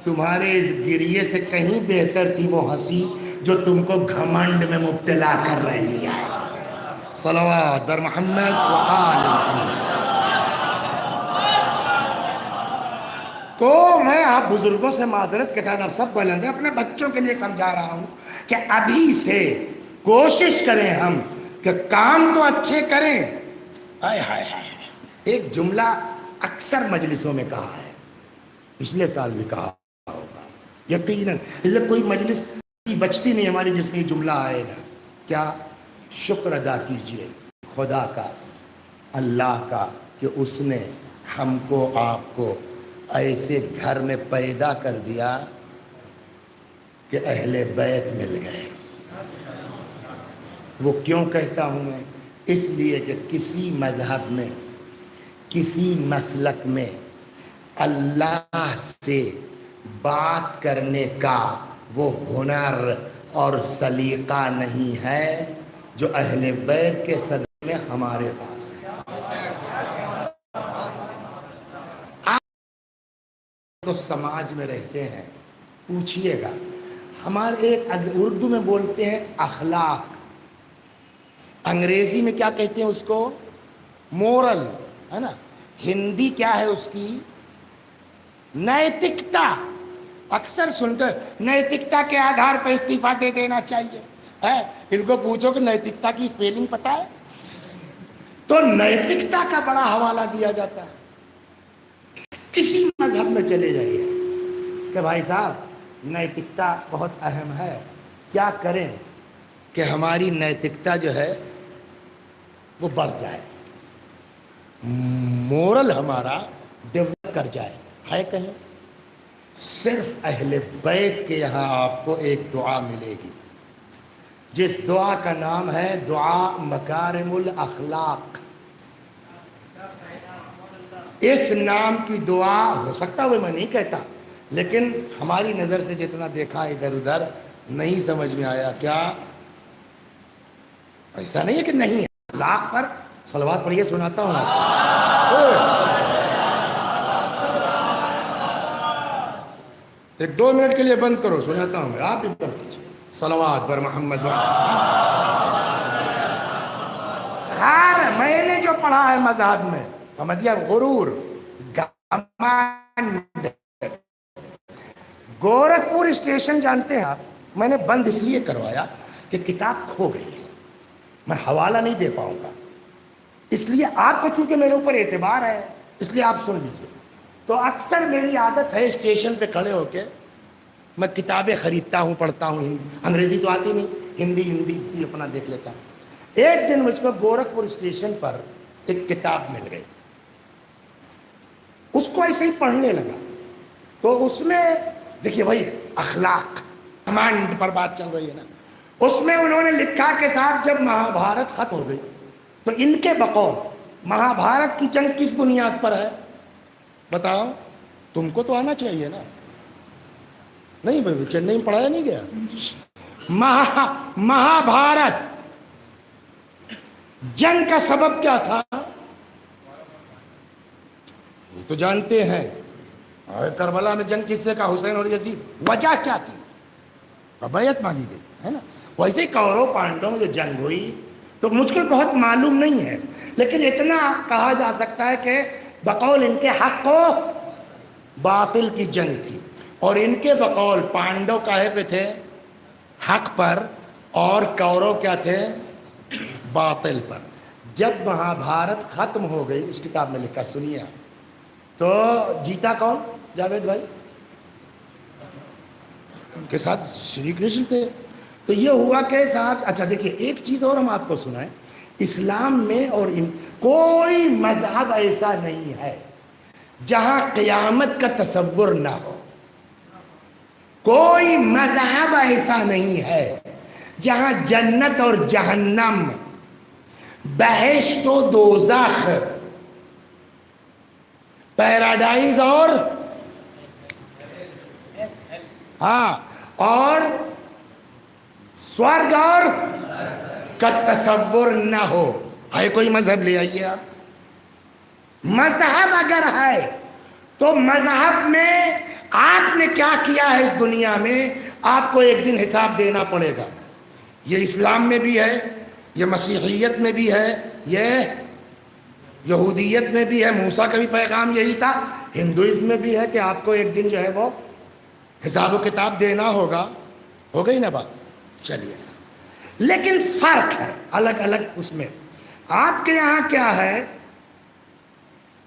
Speaker 2: تمہارے اس گریے سے کہیں بہتر تھی وہ ہنسی جو تم کو گھمنڈ میں مبتلا کر رہی ہے. صلوات بر محمد و آل محمد. تو میں آپ بزرگوں سے معذرت کے ساتھ، اب سب بلند ہیں، اپنے بچوں کے لیے سمجھا رہا ہوں کہ ابھی سے کوشش کریں ہم کہ کام تو اچھے کریں. ہائے ہائے ہائے، ایک جملہ اکثر مجلسوں میں کہا ہے، پچھلے سال بھی کہا ہوگا یقیناً، اس لیے کوئی مجلس بچتی نہیں ہماری جس میں یہ جملہ آئے گا. کیا؟ شکر ادا کیجئے خدا کا، اللہ کا، کہ اس نے ہم کو آپ کو ایسے گھر میں پیدا کر دیا کہ اہل بیت مل گئے. وہ کیوں کہتا ہوں میں؟ اس لیے کہ کسی مذہب میں، کسی مسلک میں اللہ سے بات کرنے کا وہ ہنر اور سلیقہ نہیں ہے جو اہل بیت کے صدقے میں ہمارے پاس ہے. آپ تو سماج میں رہتے ہیں، پوچھئے گا، ہمارے ایک اردو میں بولتے ہیں اخلاق، انگریزی میں کیا کہتے ہیں اس کو؟ مورل، ہے نا. ہندی کیا ہے اس کی؟ نیتکتا. اکثر سنتے نیتکتا کے آدھار پر استعفیٰ دے دینا چاہیے. ان کو پوچھو کہ نیتکتا کی اسپیلنگ پتہ ہے؟ تو نیتکتا کا بڑا حوالہ دیا جاتا ہے. کسی مذہب میں چلے جائیے کہ بھائی صاحب نیتکتا بہت اہم ہے، کیا کریں کہ ہماری نیتکتا جو ہے وہ بڑھ جائے، مورل ہمارا ڈیولپ کر جائے. ہے کہیں؟ صرف اہل بیت کے یہاں آپ کو ایک دعا ملے گی، جس دعا کا نام ہے دعا مکارم الاخلاق. اس نام کی دعا، ہو سکتا ہے میں نہیں کہتا، لیکن ہماری نظر سے جتنا دیکھا ادھر ادھر نہیں سمجھ میں آیا. کیا ایسا نہیں ہے کہ نہیں ہے؟ اخلاق پر صلوات پڑھیے، سناتا ہوں. ایک 2 منٹ کے لیے بند کرو، سناتا ہوں میں، آپ بھی بند کیجیے. صلوات بر محمد ہر میں نے جو پڑھا ہے مذہب میں، سمجھیے، غرور، گھمنڈ. گورکھپور اسٹیشن جانتے ہیں آپ، میں نے بند اس لیے کروایا کہ کتاب کھو گئی ہے، میں حوالہ نہیں دے پاؤں گا، اس لیے آپ کو چونکہ میرے اوپر اعتبار ہے اس لیے آپ سن لیجئے. تو اکثر میری عادت ہے اسٹیشن پہ کھڑے ہو کے میں کتابیں خریدتا ہوں، پڑھتا ہوں. انگریزی تو آتی نہیں، ہندی اپنا دیکھ لیتا ہوں. ایک دن مجھ کو گورکھپور اسٹیشن پر ایک کتاب مل گئی، اس کو ایسے ہی پڑھنے لگا. تو اس میں دیکھیے بھائی، اخلاق کمانڈ پر بات چل رہی ہے نا، اس میں انہوں نے لکھا کہ صاحب جب مہابھارت ختم ہو گئی تو ان کے بقول مہابھارت کی جنگ کس بنیاد پر ہے؟ بتاؤ، تم کو تو آنا چاہیے نا. نہیں بھائی، چنئی میں پڑھایا نہیں گیا. مہابھارت جنگ کا سبب کیا تھا وہ تو جانتے ہیں. کربلا میں جنگ کس سے کا؟ حسین اور یزید. وجہ کیا تھی؟ بیعت مانگی گئی ہے نا. ویسے ہی کورو پانڈوں میں جو جنگ ہوئی تو مجھ کو بہت معلوم نہیں ہے، لیکن اتنا کہا جا سکتا ہے کہ بقول ان کے حق کو باطل کی جنگ تھی، اور ان کے بقول پانڈو کاہے پہ تھے؟ حق پر، اور کورو کیا تھے؟ باطل پر. جب مہابھارت ختم ہو گئی، اس کتاب میں لکھا، سنیے، تو جیتا کون؟ جاوید بھائی، ان کے ساتھ شری کرشن تھے. تو یہ ہوا کہ صاحب، اچھا دیکھیے ایک چیز اور ہم آپ کو سنائیں، اسلام میں اور کوئی مذہب ایسا نہیں ہے جہاں قیامت کا تصور نہ ہو. کوئی مذہب ایسا نہیں ہے جہاں جنت اور جہنم، بہشت و دوزخ، پیراڈائز اور اور سورگ اور کا تصور نہ ہو. ہے کوئی مذہب؟ لے آئیے آپ. مذہب اگر ہے تو مذہب میں آپ نے کیا کیا ہے اس دنیا میں، آپ کو ایک دن حساب دینا پڑے گا. یہ اسلام میں بھی ہے، یہ مسیحیت میں بھی ہے، یہ یہودیت میں بھی ہے، موسیٰ کا بھی پیغام یہی تھا، ہندوازم میں بھی ہے کہ آپ کو ایک دن جو ہے وہ حساب و کتاب دینا ہوگا. ہو گئی نا بات؟ چلیے صاحب، لیکن فرق ہے الگ الگ اس میں. آپ کے یہاں کیا ہے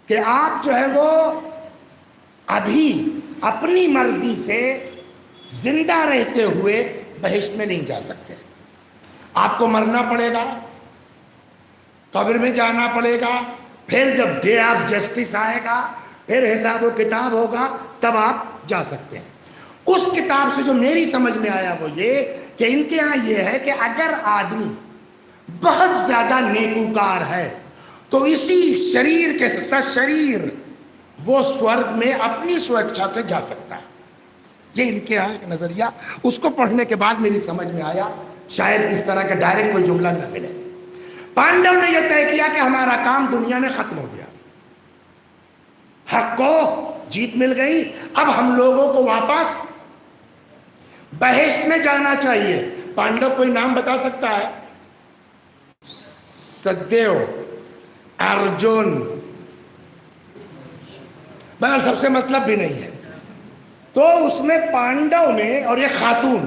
Speaker 2: کہ آپ جو ہے وہ ابھی اپنی مرضی سے زندہ رہتے ہوئے بہشت میں نہیں جا سکتے. آپ کو مرنا پڑے گا، قبر میں جانا پڑے گا، پھر جب ڈے آف جسٹس آئے گا، پھر حساب و کتاب ہوگا، تب آپ جا سکتے ہیں. اس کتاب سے جو میری سمجھ میں آیا وہ یہ کہ ان کے ہاں یہ ہے کہ اگر آدمی بہت زیادہ نیکوکار ہے تو اسی شریر کے شریر وہ سورگ میں اپنی سویچھا سے جا سکتا ہے. یہ ان کے یہاں ایک نظریہ، اس کو پڑھنے کے بعد میری سمجھ میں آیا شاید اس طرح کا ڈائریکٹ کوئی جملہ نہ ملے. پانڈو نے یہ طے کیا کہ ہمارا کام دنیا میں ختم ہو گیا، حق کو جیت مل گئی، اب ہم لوگوں کو واپس بہشت میں جانا چاہیے. پانڈو کوئی نام بتا سکتا ہے؟ سدیو، ارجن، بہر سب سے مطلب بھی نہیں ہے. تو اس میں پانڈو میں، اور یہ خاتون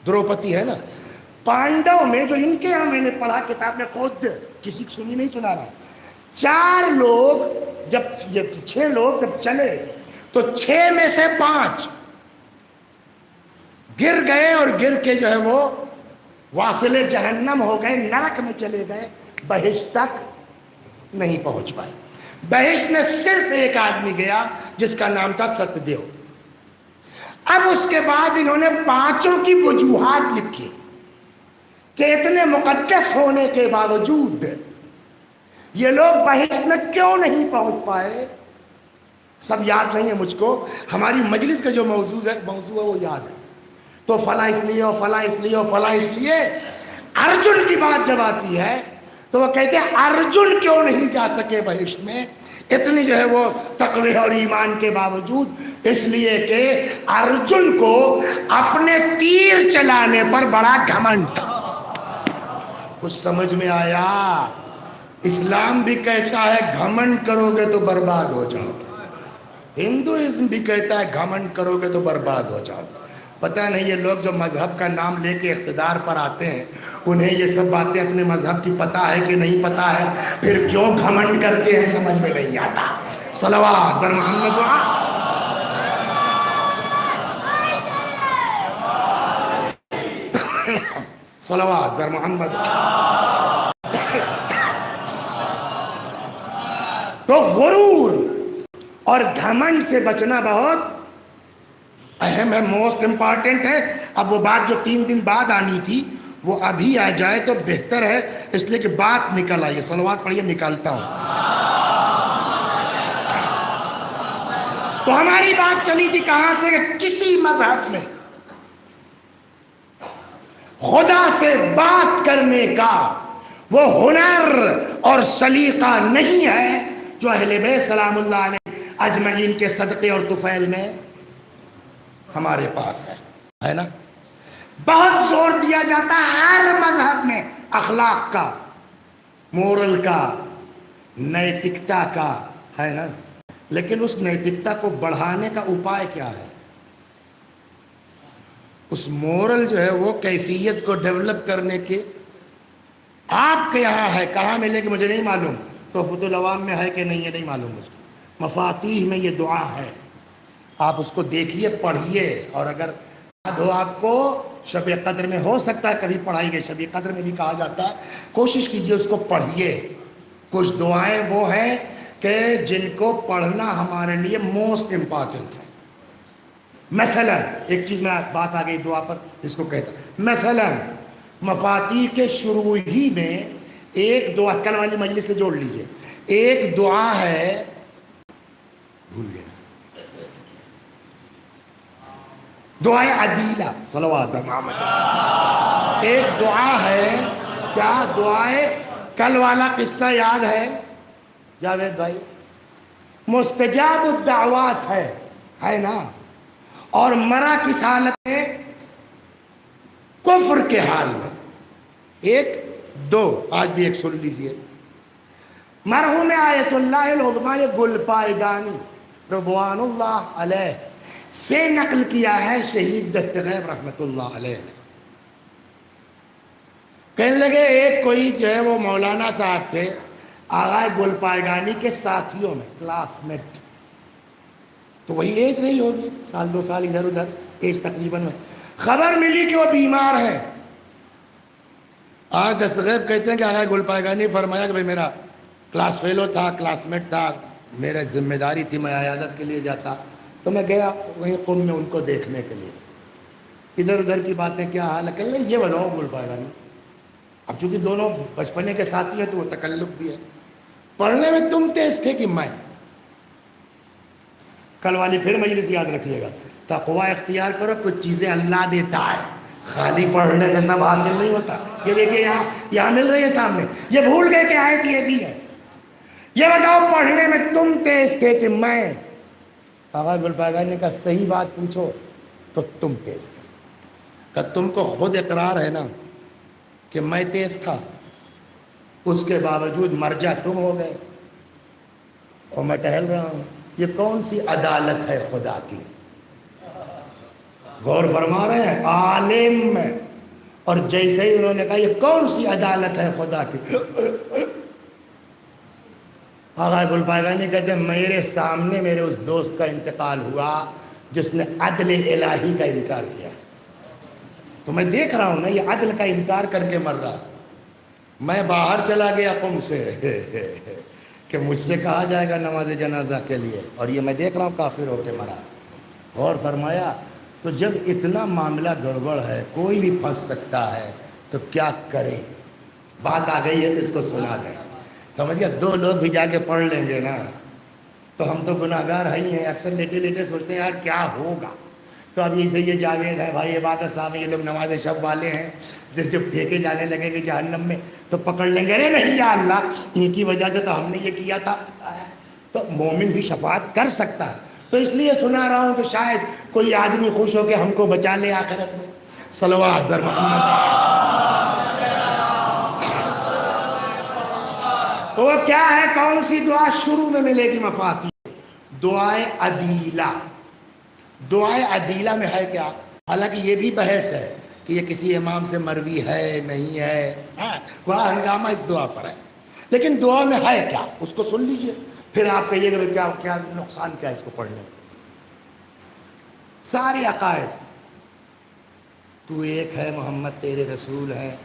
Speaker 2: دروپدی ہے نا، پانڈو میں جو ان کے یہاں میں نے پڑھا کتاب میں، خود کسی کی سنی نہیں سنا رہا، 4 لوگ جب 6 لوگ جب چلے تو 6 میں سے 5 گر گئے، اور گر کے جو ہے وہ واصل جہنم ہو گئے، نرک میں چلے گئے، بہشت تک نہیں پہنچ پائے. بہشت میں صرف ایک آدمی گیا جس کا نام تھا ستیو. اب اس کے بعد انہوں نے 5 کی وجوہات لکھی کہ اتنے مقدس ہونے کے باوجود یہ لوگ بہشت میں کیوں نہیں پہنچ پائے. سب یاد نہیں ہے مجھ کو، ہماری مجلس کا جو موضوع ہے وہ یاد ہے. تو فلاں اس لیے، اور فلاں اس لیے، اور فلاں اس لیے. ارجن کی بات جب آتی ہے تو وہ کہتے ہیں ارجن کیوں نہیں جا سکے بہشت میں؟ اتنی جو ہے وہ تقوی اور ایمان کے باوجود، اس لیے کہ ارجن کو اپنے تیر چلانے پر بڑا گھمنڈ تھا۔ کچھ سمجھ میں آیا؟ اسلام بھی کہتا ہے گھمنڈ کرو گے تو برباد ہو جاؤ گے، ہندوازم بھی کہتا ہے گھمنڈ کرو گے تو برباد ہو جاؤ گے۔ پتہ نہیں یہ لوگ جو مذہب کا نام لے کے اقتدار پر آتے ہیں، انہیں یہ سب باتیں اپنے مذہب کی پتہ ہے کہ نہیں پتہ ہے، پھر کیوں گھمنڈ کرتے ہیں سمجھ میں نہیں آتا۔ صلوات بر محمد صلوات بر محمد۔ تو غرور اور گھمنڈ سے بچنا بہت اہم ہے، موسٹ امپارٹنٹ ہے۔ اب وہ بات جو 3 دن بعد آنی تھی وہ ابھی آ جائے تو بہتر ہے، اس لیے کہ بات نکل آئی ہے۔ صلوات پڑھیے، نکالتا ہوں۔ تو ہماری بات چلی تھی کہاں سے؟ کہ کسی مذہب میں خدا سے بات کرنے کا وہ ہنر اور سلیقہ نہیں ہے جو اہل بیت سلام اللہ علیہ اجمعین کے صدقے اور طفیل میں ہمارے پاس ہے نا۔ بہت زور دیا جاتا ہے ہر مذہب میں اخلاق کا، مورل کا، نیتکتا کا، ہے نا، لیکن اس نیتکتا کو بڑھانے کا اپائے کیا ہے؟ اس مورل جو ہے وہ کیفیت کو ڈیولپ کرنے کے آپ کے یہاں ہے، کہاں ملے گی مجھے نہیں معلوم، تحفۃ العوام میں ہے کہ نہیں ہے نہیں معلوم مجھے، مفاتیح میں یہ دعا ہے، آپ اس کو دیکھیے، پڑھیے، اور اگر یاد ہو آپ کو شب قدر میں ہو سکتا ہے کبھی پڑھائی گئی، شب قدر میں بھی کہا جاتا ہے، کوشش کیجئے اس کو پڑھیے۔ کچھ دعائیں وہ ہیں کہ جن کو پڑھنا ہمارے لیے موسٹ امپارٹنٹ ہے۔ مثلا ایک چیز میں بات آ گئی دعا پر، اس کو کہتا مثلا مفاتیح کے شروع ہی میں ایک دعا، کل والی مجلس سے جوڑ لیجئے، ایک دعا ہے، بھول گیا، دعائے عدیلہ، صلوات محمد، ایک دعا ہے، کیا دعائے کل والا قصہ یاد ہے جاوید بھائی؟ مستجاب الدعوات ہے نا، اور مرا کس حالت میں؟ کفر کے حال میں۔ ایک دو آج بھی ایک سن لیجئے، مرحوم آیت اللہ العظمیٰ گل پائیگانی رضوان اللہ علیہ سے نقل کیا ہے شہید دستغیب رحمت اللہ علیہ نے۔ کہنے لگے ایک کوئی جو ہے وہ مولانا صاحب تھے آغا گل پائیگانی کے ساتھیوں میں، کلاس میٹ، تو وہی ایج رہی ہوگی، 1-2 سال ادھر ادھر ایج تقریباً میں، خبر ملی کہ وہ بیمار ہے۔ آج دستغیب کہتے ہیں کہ آغا گل پائیگانی فرمایا کہ بھئی میرا کلاس فیلو تھا، کلاس میٹ تھا، میرا ذمہ داری تھی، میں عیادت کے لیے جاتا، تو میں گیا وہیں قم میں ان کو دیکھنے کے لیے، ادھر ادھر کی باتیں کیا حال ہے، کہ یہ بتاؤ گل پائیگانی۔ اب چونکہ دونوں بچپنے کے ساتھی ہیں تو وہ تکلف بھی ہے، پڑھنے میں تم تیز تھے کہ میں؟ کل والی پھر مجلس یاد رکھیے گا، تقوی اختیار کرو، کچھ چیزیں اللہ دیتا ہے، خالی پڑھنے سے سب حاصل نہیں ہوتا۔ یہ دیکھیے یہاں مل رہی ہے سامنے، یہ بھول گئے کہ آیت یہ بھی ہے۔ یہ بتاؤ پڑھنے میں تم تیز تھے کہ میں؟ آغا گل پائیگانی کا صحیح بات پوچھو تو تم تیز تھے، کہ تم کو خود اقرار ہے نا کہ میں تیز تھا، اس کے باوجود مرجع تم ہو گئے اور میں ٹہل رہا ہوں۔ یہ کون سی عدالت ہے خدا کی؟ غور فرما رہے ہیں عالم میں، اور جیسے ہی انہوں نے کہا یہ کون سی عدالت ہے خدا کی، آغا گل پائیگانی کہتے ہیں میرے سامنے میرے اس دوست کا انتقال ہوا جس نے عدل الہی کا انکار کیا، تو میں دیکھ رہا ہوں نا یہ عدل کا انکار کر کے مر رہا، میں باہر چلا گیا قم سے کہ مجھ سے کہا جائے گا نماز جنازہ کے لیے، اور یہ میں دیکھ رہا ہوں کافر ہو کے مرا۔ غور فرمایا؟ تو جب اتنا معاملہ گڑبڑ ہے، کوئی بھی پھنس سکتا ہے، تو کیا کریں؟ بات آ گئی ہے تو اس کو سنا دیں، سمجھ گیا؟ 2 لوگ بھی جا کے پڑھ لیں گے نا، تو ہم تو گناہگار ہی ہیں، اکثر لیٹے لیٹے سوچتے ہیں یار کیا ہوگا۔ تو اب یہ صحیح ہے جاوید ہے بھائی، عبادت صاحب یہ لوگ نماز شب والے ہیں، جب پھینکے جانے لگیں گے جہنم میں تو پکڑ لیں گے، ارے نہیں یا اللہ ان کی وجہ سے تو ہم نے یہ کیا تھا، تو مومن بھی شفاعت کر سکتا ہے. تو اس لیے سنا رہا ہوں کہ شاید کوئی آدمی خوش ہو کے ہم کو بچا لے آخرت میں. صلوات بر محمد. تو وہ کیا ہے؟ کون سی دعا شروع میں ملے گی مفاتیح؟ دعائے عدیلہ. دعائے عدیلہ میں ہے کیا؟ حالانکہ یہ بھی بحث ہے کہ یہ کسی امام سے مروی ہے نہیں ہے، وہاں ہنگامہ اس دعا پر ہے. لیکن دعا میں ہے کیا اس کو سن لیجئے، پھر آپ کہیے کہ کیا کیا نقصان کیا ہے اس کو پڑھنے میں. سارے عقائد، تو ایک ہے، محمد تیرے رسول ہیں،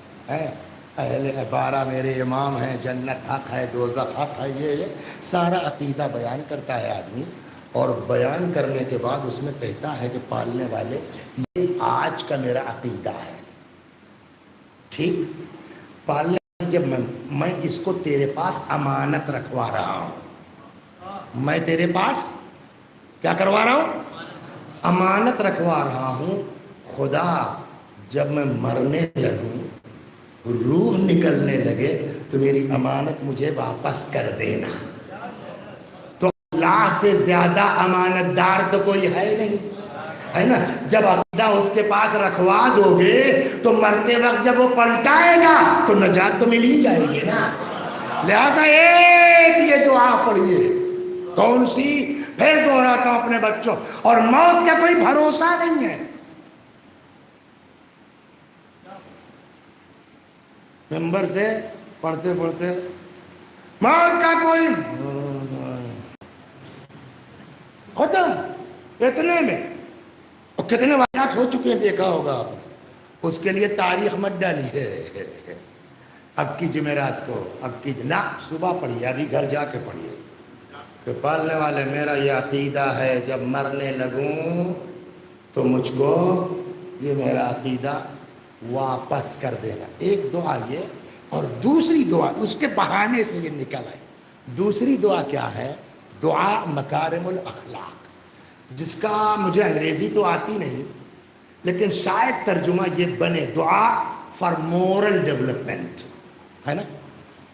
Speaker 2: اہل 12 میرے امام ہیں، جنت حق ہے، دوزخ حق ہے، یہ سارا عقیدہ بیان کرتا ہے آدمی. اور بیان کرنے کے بعد اس میں کہتا ہے کہ پالنے والے یہ آج کا میرا عقیدہ ہے. ٹھیک، پالنے والے جب میں اس کو تیرے پاس امانت رکھوا رہا ہوں، میں تیرے پاس کیا کروا رہا ہوں؟ امانت رکھوا رہا ہوں. خدا جب میں مرنے لگوں، روح نکلنے لگے، تو میری امانت مجھے واپس کر دینا. تو اللہ سے زیادہ امانت دار تو کوئی ہے نہیں، ہے نا. جب عقیدہ اس کے پاس رکھوا دو گے تو مرتے وقت جب وہ پلٹائے گا تو نجات تو مل ہی جائے گی نا. لہذا ایک یہ دعا پڑھیے. کون سی؟ پھر دوہراتا ہوں اپنے بچوں، اور موت کا کوئی بھروسہ نہیں ہے. ممبر سے پڑھتے پڑھتے موت کا کوئی ختم. اتنے میں کتنے واقعات ہو چکے ہیں دیکھا ہوگا آپ نے. اس کے لیے تاریخ مت ڈالیے. اب کی جمعرات کو، اب کی نہ صبح پڑھیے، ابھی گھر جا کے پڑھیے کہ پالنے والے میرا یہ عقیدہ ہے جب مرنے لگوں تو مجھ کو یہ میرا عقیدہ واپس کر دینا. ایک دعا یہ، اور دوسری دعا اس کے بہانے سے یہ نکل آئی. دوسری دعا کیا ہے؟ دعا مکارم الاخلاق، جس کا مجھے انگریزی تو آتی نہیں لیکن شاید ترجمہ یہ بنے دعا فار مورل ڈیولپمنٹ، ہے نا.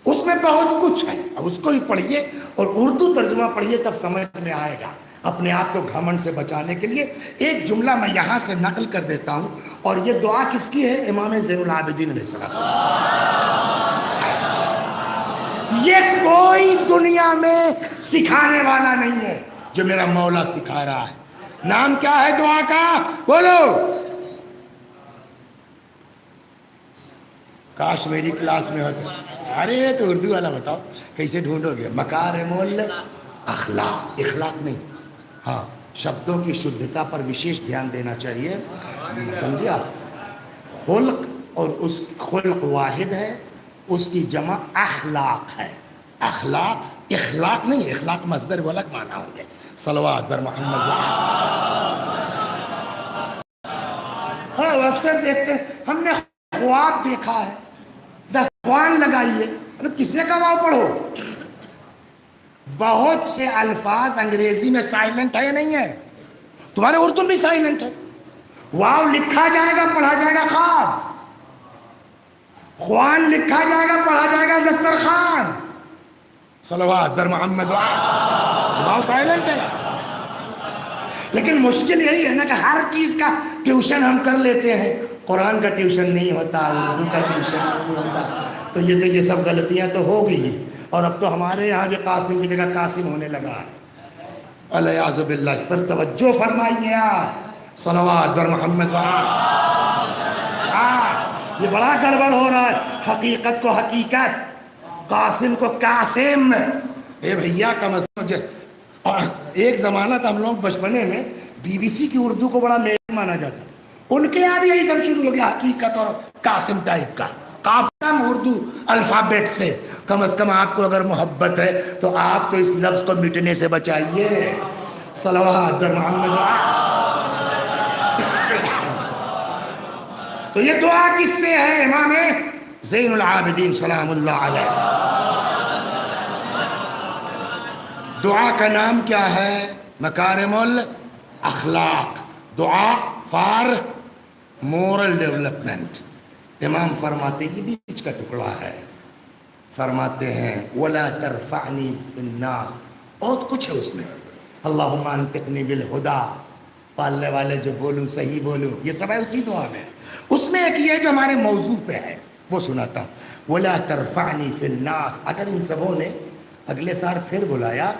Speaker 2: اس میں بہت کچھ ہے. اب اس کو بھی پڑھیے اور اردو ترجمہ پڑھیے تب سمجھ میں آئے گا. اپنے آپ کو گھمنڈ سے بچانے کے لیے ایک جملہ میں یہاں سے نقل کر دیتا ہوں. اور یہ دعا کس کی ہے؟ امام زین العابدین علیہ السلام. یہ کوئی دنیا میں سکھانے والا نہیں ہے جو میرا مولا سکھا رہا ہے. نام کیا ہے دعا کا؟ بولو. کاش میری کلاس میں ہوتا. ارے تو اردو والا بتاؤ کیسے ڈھونڈو گے؟ مکارم الاخلاق، اخلاق نہیں، ہاں شبدوں کی شدھتا پر وشیش دھیان دینا چاہیے. سمجھے آپ؟ خلق، اور اس خلق واحد ہے، اس کی جمع اخلاق ہے. اخلاق، اخلاق نہیں، اخلاق مصدر وہ الگ معنی ہوں گے. صلوات بر محمد. ہاں اکثر دیکھتے ہیں ہم نے خواب دیکھا ہے، دستخوان لگائیے. کس نے کہا واو پڑھو؟ بہت سے الفاظ انگریزی میں سائلنٹ ہے یا نہیں ہے؟ تمہارے اردو میں بھی سائلنٹ ہے. واو لکھا جائے گا پڑھا جائے گا خواب، خوان لکھا جائے گا پڑھا جائے گا دسترخوان. صلوات بر محمد. واو سائلنٹ ہے. لیکن مشکل یہی ہے نا کہ ہر چیز کا ٹیوشن ہم کر لیتے ہیں. قرآن کا ٹیوشن نہیں ہوتا، اردو کا ٹیوشن نہیں ہوتا. تو یہ سب غلطیاں تو ہو گئی. اور اب تو ہمارے یہاں بھی قاسم کی جگہ قاسم ہونے لگا ہے. الیاذ باللہ. اس پر توجہ فرمائیے آپ. صلوات بر محمد. یہ بڑا گڑبڑ ہو رہا ہے. حقیقت کو حقیقت، قاسم کو قاسم. اے بھیا کم از کم. ایک زمانہ تھا ہم لوگ بچپنے میں بی بی سی کی اردو کو بڑا میل مانا جاتا تھا. ان کے یہاں یہی سب شروع ہو گیا، حقیقت اور قاسم ٹائپ کا. قافیہ اردو الفابیٹ سے. کم از کم آپ کو اگر محبت ہے تو آپ تو اس لفظ کو مٹنے سے بچائیے. صلوات بر محمد. تو یہ دعا کس سے ہے؟ امام زین العابدین سلام اللہ علیہ. دعا کا نام کیا ہے؟ مکارم الاخلاق، دعا فار مورل ڈیولپمنٹ. امام فرماتے یہ بیچ کا ٹکڑا ہے. فرماتے ہیں وَلَا تَرْفَعْنِي فِي النَّاسِ، بہت کچھ ہے اس میں. اللہم انطقنی بالہدا، پالنے والے جو بولوں صحیح بولوں، یہ سب ہے اسی دعا میں. اس میں ایک یہ جو ہمارے موضوع پہ ہے وہ سناتا ہوں. ولا ترفعنی فی الناس. اگر ان سبوں نے اگلے سال پھر بلایا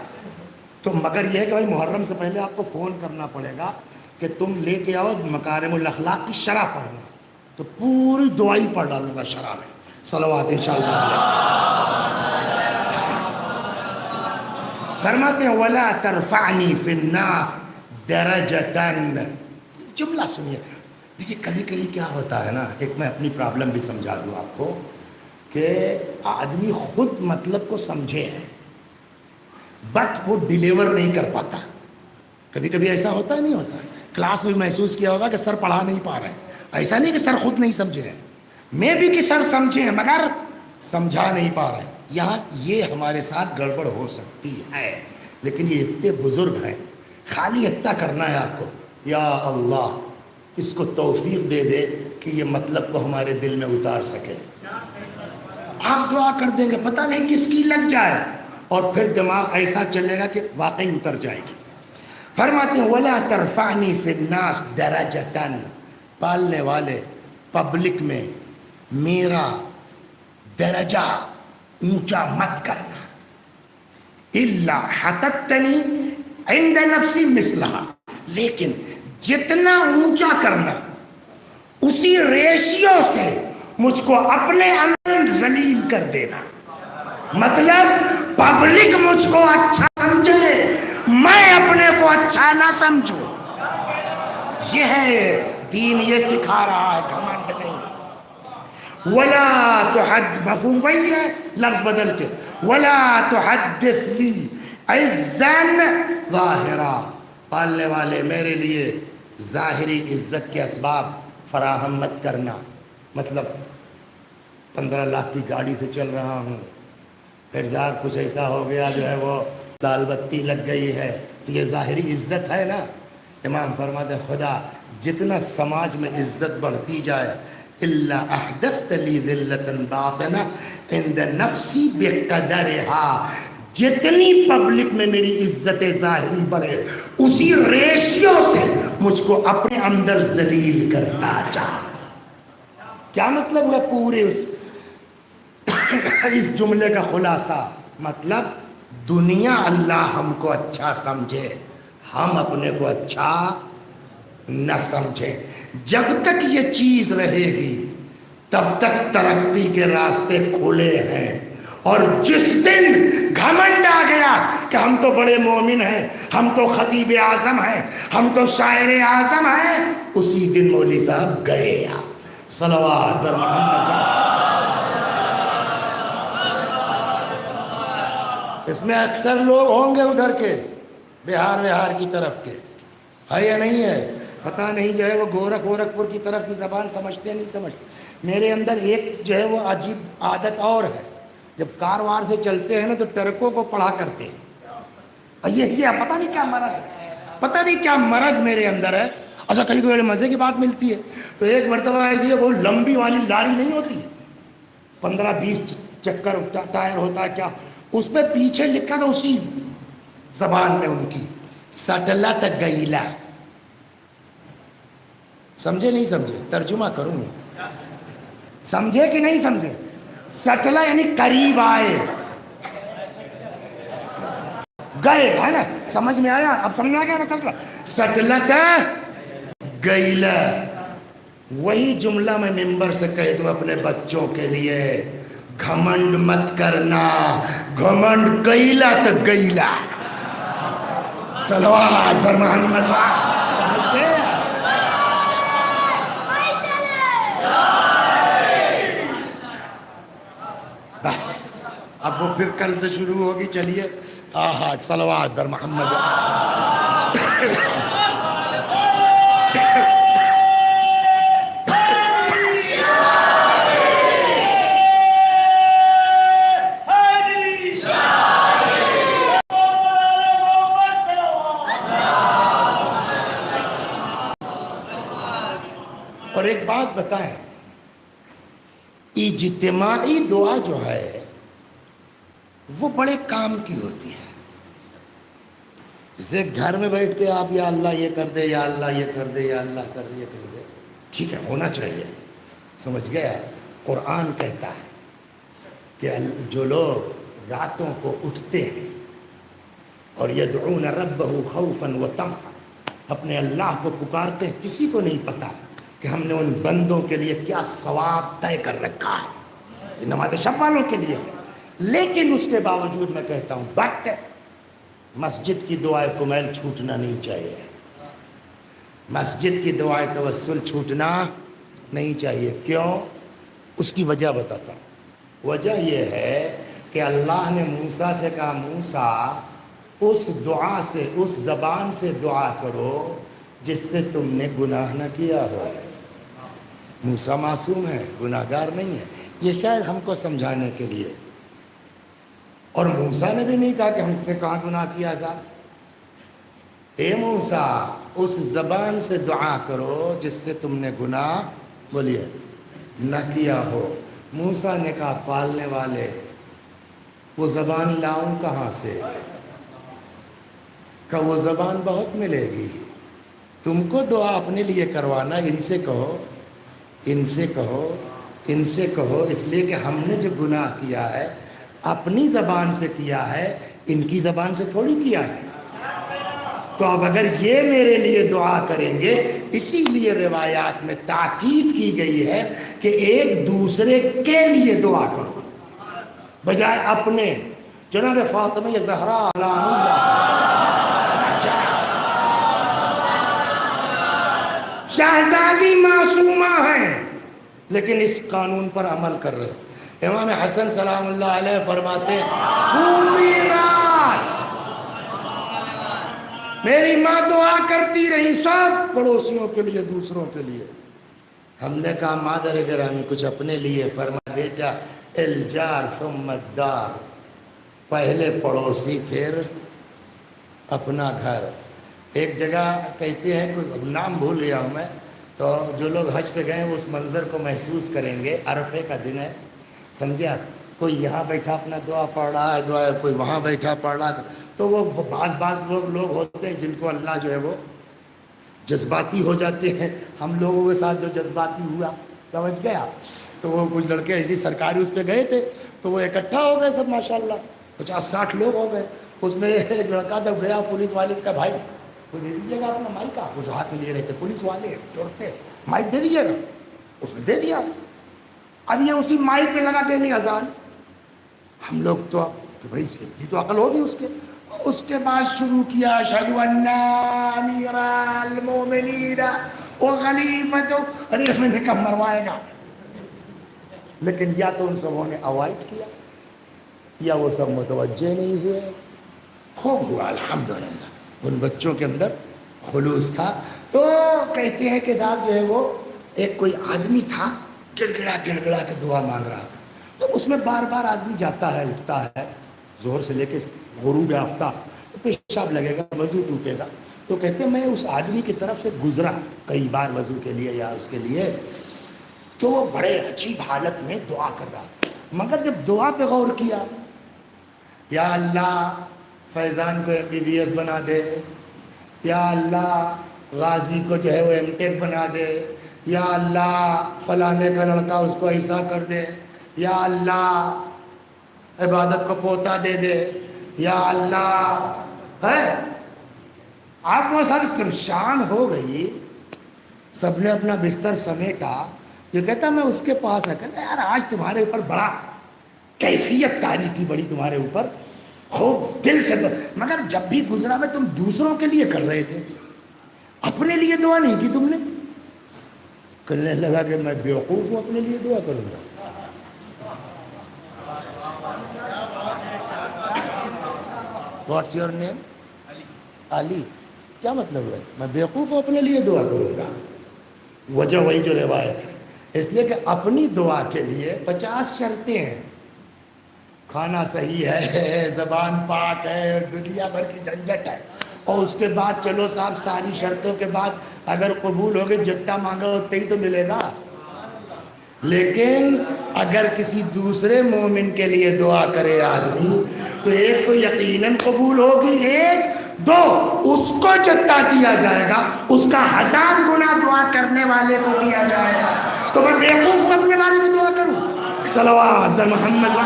Speaker 2: تو مگر یہ ہے کہ بھائی محرم سے پہلے آپ کو فون کرنا پڑے گا کہ تم لے کے آؤ مکارم الاخلاق کی شرح پڑھنا، تو پوری دعائی پڑھ ڈالوں گا شرح میں. صلوات انشاءاللہ. فرماتے ہیں ولا ترفعنی فی الناس درجتاً. جملہ سنیے. دیکھیے کبھی کبھی کیا ہوتا ہے نا، ایک میں اپنی پرابلم بھی سمجھا دوں آپ کو، کہ آدمی خود مطلب کو سمجھے ہے بٹ وہ ڈیلیور نہیں کر پاتا. کبھی کبھی ایسا ہوتا ہے نہیں ہوتا؟ کلاس میں محسوس کیا ہوگا کہ سر پڑھا نہیں پا رہے ہیں. ایسا نہیں کہ سر خود نہیں سمجھے ہیں، میں بھی کہ سر سمجھے ہیں مگر سمجھا نہیں پا رہے ہیں. یہاں یہ ہمارے ساتھ گڑبڑ ہو سکتی ہے، لیکن یہ اتنے بزرگ ہیں، خالی اتنا کرنا ہے آپ کو، یا اللہ اس کو توفیق دے دے کہ یہ مطلب کو ہمارے دل میں اتار سکے. آپ دعا کر دیں گے پتہ نہیں کس کی لگ جائے، اور پھر دماغ ایسا چلے گا کہ واقعی اتر جائے گی. فرماتے ہیں ولا ترفعنی فی الناس درجتاً. پالنے والے پبلک میں میرا درجہ اونچا مت کرنا. الا حتتنی عند نفسی مثلہا. لیکن جتنا اونچا کرنا اسی ریشیو سے مجھ کو اپنے اندر ذلیل کر دینا. مطلب پبلک مجھ کو اچھا سمجھے، میں اپنے کو اچھا نہ سمجھوں. یہ ہے دین، یہ سکھا رہا ہے، گھمنڈ نہیں. ولا تحد، مفہوم وہی ہے لفظ بدل کے، ولا تحدث لی عزا ظاہرا. پالنے والے میرے لیے ظاہری عزت کے اسباب فراہم مت کرنا. مطلب 15 لاکھ کی گاڑی سے چل رہا ہوں، پھر ذات کچھ ایسا ہو گیا جو ہے وہ لال بتی لگ گئی ہے، تو یہ ظاہری عزت ہے نا. امام فرماتے خدا جتنا سماج میں عزت بڑھتی جائے الا احدثت لی ذلۃ باطنہ عند نفسی بقدرہا. جتنی پبلک میں میری عزت ظاہری بڑھے اسی ریشیو سے مجھ کو اپنے اندر ذلیل کرتا جا. کیا مطلب ہے پورے اس جملے کا خلاصہ؟ مطلب دنیا اللہ ہم کو اچھا سمجھے، ہم اپنے کو اچھا نہ سمجھیں. جب تک یہ چیز رہے گی تب تک ترقی کے راستے کھلے ہیں. اور جس دن گھمنڈ آ گیا کہ ہم تو بڑے مومن ہیں، ہم تو خطیب اعظم ہیں، ہم تو شاعر اعظم ہیں، اسی دن مولوی صاحب گئے. صلوات بر محمد. اس میں اکثر لوگ ہوں گے ادھر کے بہار کی طرف کے، ہے یا نہیں ہے پتہ نہیں، جو ہے وہ گورکھپور کی طرف کی زبان سمجھتے نہیں سمجھتے. میرے اندر ایک جو ہے وہ عجیب عادت اور ہے، جب کاروار سے چلتے ہیں نا تو ٹرکوں کو پڑھا کرتے ہیں. یہ پتہ نہیں کیا مرض ہے، پتہ نہیں کیا مرض میرے اندر ہے. اچھا کبھی کبھی مزے کی بات ملتی ہے تو ایک مرتبہ ایسی ہے وہ لمبی والی لاری نہیں ہوتی، 15-20 چکر ٹائر ہوتا ہے کیا، اس پہ پیچھے لکھا تھا اسی زبان میں ان کی سٹلت گیلا. سمجھے نہیں سمجھے؟ ترجمہ کروں، سمجھے کہ نہیں سمجھے؟ سٹلا یعنی قریب آئے، گئے، ہے نا؟ سمجھ میں آیا؟ اب سمجھ میں آ گیا نا ترجمہ؟ سٹلت گیلا. وہی جملہ میں ممبر سے کہہ دوں اپنے بچوں کے لیے، گھمنڈ مت کرنا، گھمنڈ گیلا تو گیلا. صلوات بر محمد. سمجھ گئے؟ بس اب وہ پھر کل سے شروع ہوگی. چلیے صلوات بر محمد. اور ایک بات بتائیں، اجتماعی دعا جو ہے وہ بڑے کام کی ہوتی ہے. جیسے گھر میں بیٹھ کے آپ یا اللہ یہ کر دے، یا اللہ یہ کر دے، یا اللہ کر دے، یہ کر دے، ٹھیک ہے ہونا چاہیے، سمجھ گیا؟ قرآن کہتا ہے کہ جو لوگ راتوں کو اٹھتے ہیں اور یدعون ربہ خوفا وطمعا، اپنے اللہ کو پکارتے ہیں، کسی کو نہیں پتا کہ ہم نے ان بندوں کے لیے کیا ثواب طے کر رکھا ہے، یہ نماز شب والوں کے لیے ہے۔ لیکن اس کے باوجود میں کہتا ہوں بٹ مسجد کی دعائے کمیل چھوٹنا نہیں چاہیے، مسجد کی دعائے توسل چھوٹنا نہیں چاہیے۔ کیوں؟ اس کی وجہ بتاتا ہوں۔ وجہ یہ ہے کہ اللہ نے موسیٰ سے کہا موسیٰ اس دعا سے، اس زبان سے دعا کرو جس سے تم نے گناہ نہ کیا ہو۔ موسیٰ معصوم ہے، گناہ گار نہیں ہے، یہ شاید ہم کو سمجھانے کے لیے۔ اور موسیٰ نے بھی نہیں کہا کہ ہم نے کہاں گناہ کیا صاحب، اے موسیٰ اس زبان سے دعا کرو جس سے تم نے گناہ بولیے نہ کیا ہو۔ موسیٰ نے کہا پالنے والے وہ زبان لاؤں کہاں سے؟ کہ وہ زبان بہت ملے گی، تم کو دعا اپنے لیے کروانا، ان سے کہو، ان سے کہو، ان سے کہو، اس لیے کہ ہم نے جو گناہ کیا ہے اپنی زبان سے کیا ہے، ان کی زبان سے تھوڑی کیا ہے۔ تو اب اگر یہ میرے لیے دعا کریں گے، اسی لیے روایات میں تاکید کی گئی ہے کہ ایک دوسرے کے لیے دعا کرو بجائے اپنے۔ جناب فاطمہ زہرا سلام اللہ، شہزادی معصومہ ہیں لیکن اس قانون پر عمل کر رہے ہیں۔ امام حسن سلام اللہ علیہ فرماتے ہیں پوری رات میری ماں دعا کرتی رہی سب پڑوسیوں کے لیے، دوسروں کے لیے۔ ہم نے کہا مادر گرامی کچھ اپنے لیے؟ فرما بیٹا الجار ثم الدار، پہلے پڑوسی پھر اپنا گھر۔ ایک جگہ کہتے ہیں، کوئی نام بھول گیا ہوں میں، تو جو لوگ حج پہ گئے وہ اس منظر کو محسوس کریں گے۔ عرفے کا دن ہے، سمجھے آپ، کوئی یہاں بیٹھا اپنا دعا پڑھ رہا ہے، دعا، کوئی وہاں بیٹھا پڑھ رہا ہے، تو وہ بعض لوگ ہوتے ہیں جن کو اللہ جو ہے وہ جذباتی ہو جاتے ہیں۔ ہم لوگوں کے ساتھ جو جذباتی ہوا، سمجھ گیا؟ تو وہ کچھ لڑکے ایسی سرکاری اس پہ گئے تھے، تو وہ اکٹھا ہو گئے سب، ماشاءاللہ 50-60 لوگ ہو گئے۔ اس میں ایک لڑکا تھا گیا پولیس والے کا، بھائی کوئی دے دیجیے گا اپنا مائک کا، کچھ ہاتھ میں لیے رہے تھے پولیس والے چورتے، مائک دے دیجیے گا، اس نے دے دیا۔ اب یہ اسی مائک پہ لگا دینی اذان، ہم لوگ تو کہ بھائی اتنی تو عقل ہوگی اس کے۔ اس کے بعد شروع کیا اشہد ان امیر المومنین وخلیفۃ، ارے میں نے کہا مروائے گا۔ لیکن یا تو ان سبوں نے اوائڈ کیا یا وہ سب متوجہ نہیں ہوئے۔ خوب ہوا الحمدللہ، ان بچوں کے اندر خلوص تھا۔ تو کہتے ہیں کہ صاحب جو ہے وہ ایک کوئی آدمی تھا، گڑ گڑا کے دعا مانگ رہا تھا، تو اس میں بار بار آدمی جاتا ہے اٹھتا ہے، ظہر سے لے کے غروب آفتاب، تو پیشاب لگے گا، وضو ٹوٹے گا۔ تو کہتے ہیں میں اس آدمی کی طرف سے گزرا کئی بار وضو کے لیے یا اس کے لیے، تو وہ بڑے عجیب حالت میں دعا کر رہا تھا، مگر جب دعا پہ غور کیا، یا اللہ فیضان کو MBBS بنا دے، یا اللہ غازی کو جو ہے وہ M.Tech بنا دے، یا اللہ فلانے کا لڑکا اس کو ایسا کر دے، یا اللہ عبادت کو پوتا دے دے، یا اللہ ہے۔ آپ وہ سب شمشان ہو گئی، سب نے اپنا بستر سمیٹا۔ یہ کہتا میں اس کے پاس ہے، کہتا یار آج تمہارے اوپر بڑا کیفیت تاری تھی بڑی تمہارے اوپر، خوب دل سے، مگر جب بھی گزرا میں تم دوسروں کے لیے کر رہے تھے، اپنے لیے دعا نہیں کی تم نے۔ کہنے لگا کہ میں بیوقوف ہوں اپنے لیے دعا کروں گا۔ What's your name? علی۔ کیا مطلب ہے؟ میں بیوقوف ہوں اپنے لیے دعا کروں گا۔ وجہ وہی جو روایت ہے، اس لیے کہ اپنی دعا کے لیے 50 شرطیں ہیں، کھانا صحیح ہے، زبان پاک ہے، دنیا بھر کی جھنجھٹ ہے، اور اس کے بعد چلو صاحب ساری شرطوں کے بعد اگر قبول ہوگے جتنا مانگا اتنا ہی تو ملے گا۔ لیکن اگر کسی دوسرے مومن کے لیے دعا کرے آدمی تو ایک تو یقیناً قبول ہوگی، ایک دو اس کو جتنا دیا جائے گا اس کا 1000 گنا دعا کرنے والے کو دیا جائے گا. تو میں بیوقوف کو اپنے بارے میں دعا کروں؟ صلوات محمد.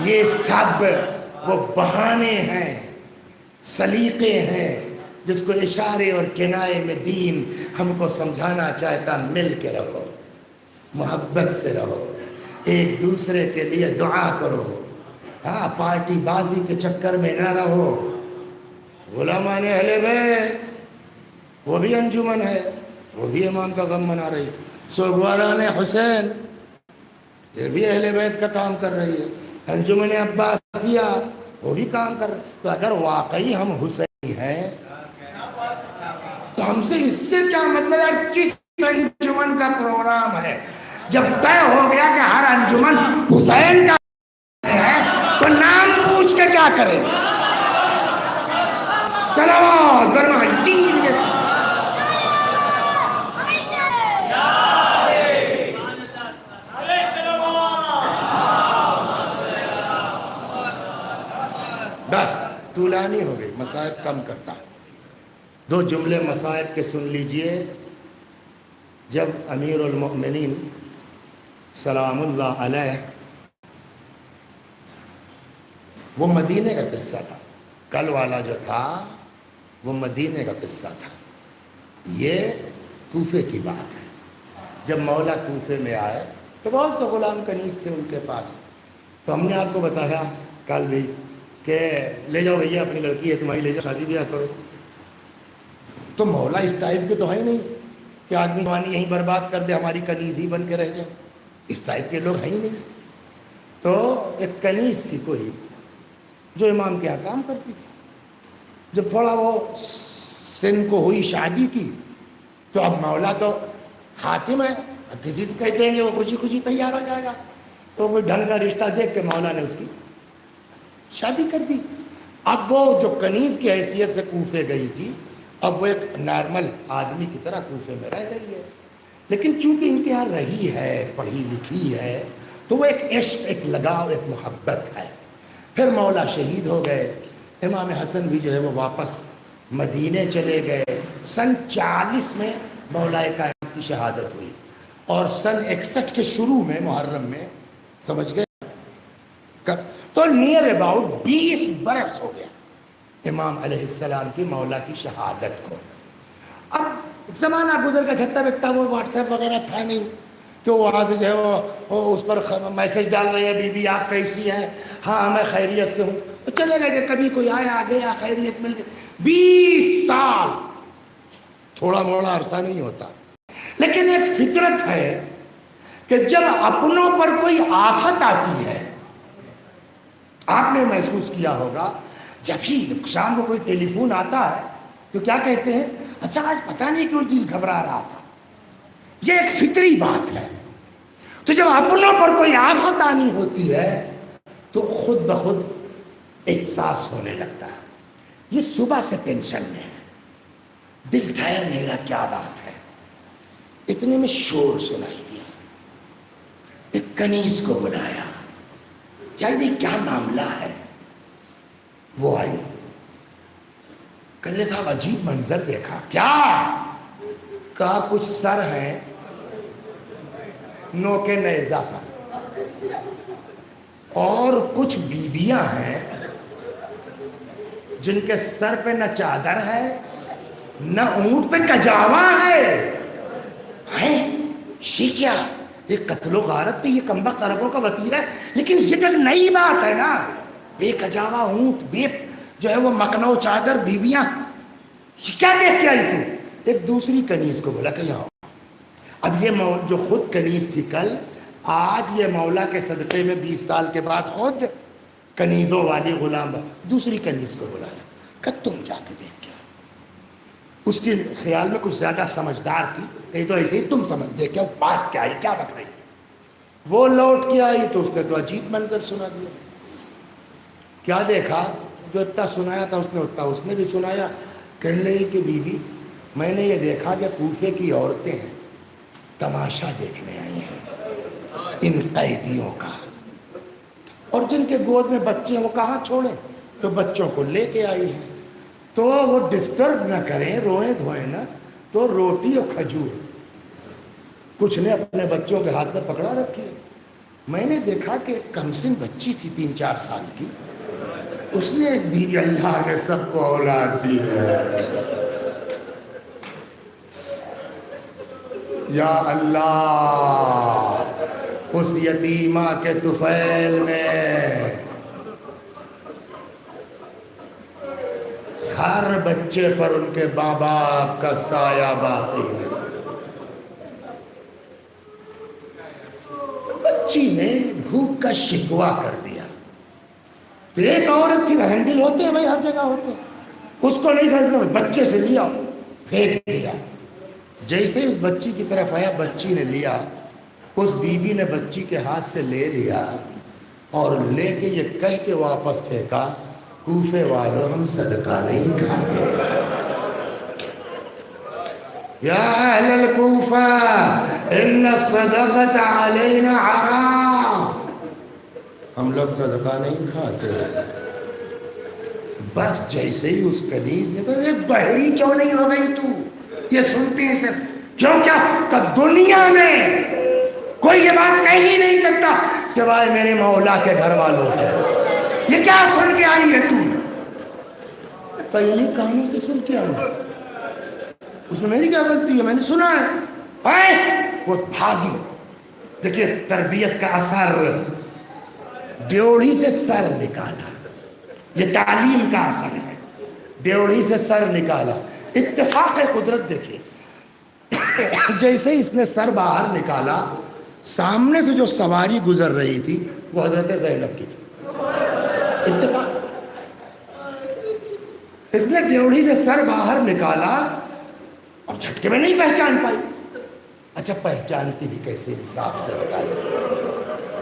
Speaker 2: یہ سب وہ بہانے ہیں، سلیقے ہیں جس کو اشارے اور کنائے میں دین ہم کو سمجھانا چاہتا. مل کے رہو، محبت سے رہو، ایک دوسرے کے لیے دعا کرو. ہاں، پارٹی بازی کے چکر میں نہ رہو. غلامان اہل بیت وہ بھی انجمن ہے، وہ بھی امام کا غم منا رہی. سوگواران حسین یہ بھی اہل بیت کا کام کر رہی ہے. انجمن عباسیہ وہ بھی کام کر رہے. تو اگر واقعی ہم حسینی ہیں تو ہم سے اس سے کیا مطلب ہے کس انجمن کا پروگرام ہے؟ جب طے ہو گیا کہ ہر انجمن حسین کا ہے تو نام پوچھ کے کیا کریں؟ صلوات دین. بس طولانی ہو گئی، مصائب کم کرتا. 2 جملے مصائب کے سن لیجئے. جب امیر المؤمنین سلام اللہ علیہ، وہ مدینے کا قصہ تھا، کل والا جو تھا وہ مدینے کا قصہ تھا، یہ کوفے کی بات ہے. جب مولا کوفے میں آئے تو بہت سے غلام کنیز تھے ان کے پاس. تو ہم نے آپ کو بتایا کل بھی کہ لے جاؤ بھیا اپنی لڑکی ہے تمہاری، لے جاؤ شادی بیاہ کرو. تو مولا اس ٹائپ کے تو ہے ہی نہیں کہ آدمی جوانی یہیں برباد کر دے، ہماری کنیز ہی بن کے رہ جائے. اس ٹائپ کے لوگ ہیں ہی نہیں. تو ایک کنیز تھی کوئی جو امام کے یہاں کام کرتی تھی. جب تھوڑا وہ سن کو ہوئی شادی کی تو اب مولا تو حاکم ہے، اب کسی سے کہتے ہیں کہ وہ خوشی خوشی تیار ہو جائے گا. تو کوئی ڈھنگ کا رشتہ دیکھ کے مولا نے اس کی شادی کر دی. اب وہ جو کنیز کی حیثیت سے کوفے گئی تھی، اب وہ ایک نارمل آدمی کی طرح کوفے میں رہ رہی ہے. لیکن چونکہ ان کے یہاں رہی ہے، پڑھی لکھی ہے، تو وہ ایک عشق، ایک لگاؤ، ایک محبت ہے. پھر مولا شہید ہو گئے. امام حسن بھی جو ہے وہ واپس مدینے چلے گئے. سن 40 میں مولا کائنات کی شہادت ہوئی اور سن 61 کے شروع میں محرم میں، سمجھ گئے، تو نیئر اباؤٹ 20 برس ہو گیا امام علیہ السلام کی مولا کی شہادت کو. اب زمانہ گزر کا چھتا بکتا، وہ واٹس ایپ وغیرہ تھا نہیں کہ وہاں سے جو ہے وہ اس پر میسج ڈال رہے ہیں، بی بی آپ کیسی ہیں؟ ہاں میں خیریت سے ہوں. تو چلے گئے کہ کبھی کوئی آیا گیا، خیریت مل گئی. 20 سال تھوڑا موڑا عرصہ نہیں ہوتا. لیکن ایک فطرت ہے کہ جب اپنوں پر کوئی آفت آتی ہے، آپ نے محسوس کیا ہوگا جب ہی شام کو کوئی ٹیلی فون آتا ہے تو کیا کہتے ہیں؟ اچھا آج پتہ نہیں کیوں دل گھبرا رہا تھا. یہ ایک فطری بات ہے. تو جب اپنوں پر کوئی آفت آنی ہوتی ہے تو خود بخود احساس ہونے لگتا ہے. یہ صبح سے ٹینشن میں ہے، دل ٹھہر نہیں رہا، کیا بات ہے. اتنے میں شور سنائی دیا. ایک کنیز کو بلایا، جلدی کیا معاملہ ہے؟ وہ آئی. کنیز صاحب عجیب منظر دیکھا. کیا؟ کہا کچھ سر ہیں نو کے نیزہ پر اور کچھ بیویاں ہیں جن کے سر پہ نہ چادر ہے نہ اونٹ پہ کجاوا ہے. یہ کیا؟ یہ قتل و غارت پہ یہ کمبخت عربوں کا وتیرہ ہے. لیکن یہ تو نئی بات ہے نا، بے کجاوا اونٹ، بے جو ہے وہ مکنو چادر، بیویاں. یہ کیا دیکھ کے آئی تو؟ ایک دوسری کنیز کو بولا کہ یہاں. اب یہ جو خود کنیز تھی کل، آج یہ مولا کے صدقے میں 20 سال کے بعد خود کنیزوں والی غلام دوسری کنیز کو بلایا کہ تم جا کے دیکھ کے. اس کے خیال میں کچھ زیادہ سمجھدار تھی، کہیں تو ایسے ہی تم سمجھ دے کیا بات کیا ہے، کیا بک رہی. وہ لوٹ کے آئی تو اس نے تو عجیب منظر سنا دیا. کیا دیکھا؟ جو اتنا سنایا تھا اس نے بھی سنایا. کہنے لگی کہ بی بی میں نے یہ دیکھا کہ کوفے کی عورتیں تماشا دیکھنے آئی ہیں ان قیدیوں کا. اور جن کے گود میں بچے ہیں وہ کہاں چھوڑیں؟ تو بچوں کو لے کے آئی ہیں، تو وہ ڈسٹرب نہ کریں، روئیں دھوئیں نہ، تو روٹی اور کھجور کچھ نے اپنے بچوں کے ہاتھ میں پکڑا رکھی ہے۔ میں نے دیکھا کہ ایک کمسن بچی تھی 3-4 سال کی، اس نے ایک بیوی، اللہ نے سب کو اولاد دی ہے، یا اللہ، اس یتیمہ کے طفیل میں ہر بچے پر ان کے ماں باپ کا سایہ باقی ہے۔ بچی نے بھوک کا شکوہ کر دیا، تو ایک عورت تھی، ہینڈل ہوتے ہیں بھائی، ہر جگہ ہوتے ہیں، اس کو نہیں سمجھنا، بچے سے لیا پھینک دیا۔ جیسے اس بچی کی طرف آیا، بچی نے لیا، اس بی بی نے بچی کے ہاتھ سے لے لیا اور لے کے یہ کہہ کے واپس پھینکا، کوفے والوں ہم صدقہ نہیں کھاتے، یا اہل الکوفہ ان الصدقۃ علینا حرام، ہم لوگ صدقہ نہیں کھاتے۔ بس جیسے ہی اس کنیز نے کہا، بحری کیوں نہیں ہو گئی تو؟ یہ سنتے ہیں سب، کیوں کیا کہ دنیا میں کوئی یہ بات کہہ ہی نہیں سکتا سوائے میرے مولا کے گھر والوں کے، یہ کیا سن کے آئی ہے تو؟ پہلی کہانی سے سن کے آئی، اس میں میری کیا غلطی ہے؟ میں نے سنا ہے، وہ بھاگی۔ دیکھیے تربیت کا اثر، ڈیوڑھی سے سر نکالا، یہ تعلیم کا اثر ہے، ڈیوڑھی سے سر نکالا، اتفاق قدرت۔ دیکھیے جیسے اس نے سر باہر نکالا، سامنے سے جو سواری گزر رہی تھی وہ حضرت زینب کی تھی، اتفاق۔ اس نے ڈیوڑھی سے سر باہر نکالا اور جھٹکے میں نہیں پہچان پائی۔ اچھا پہچانتی بھی کیسے؟ انصاف سے بتائیے،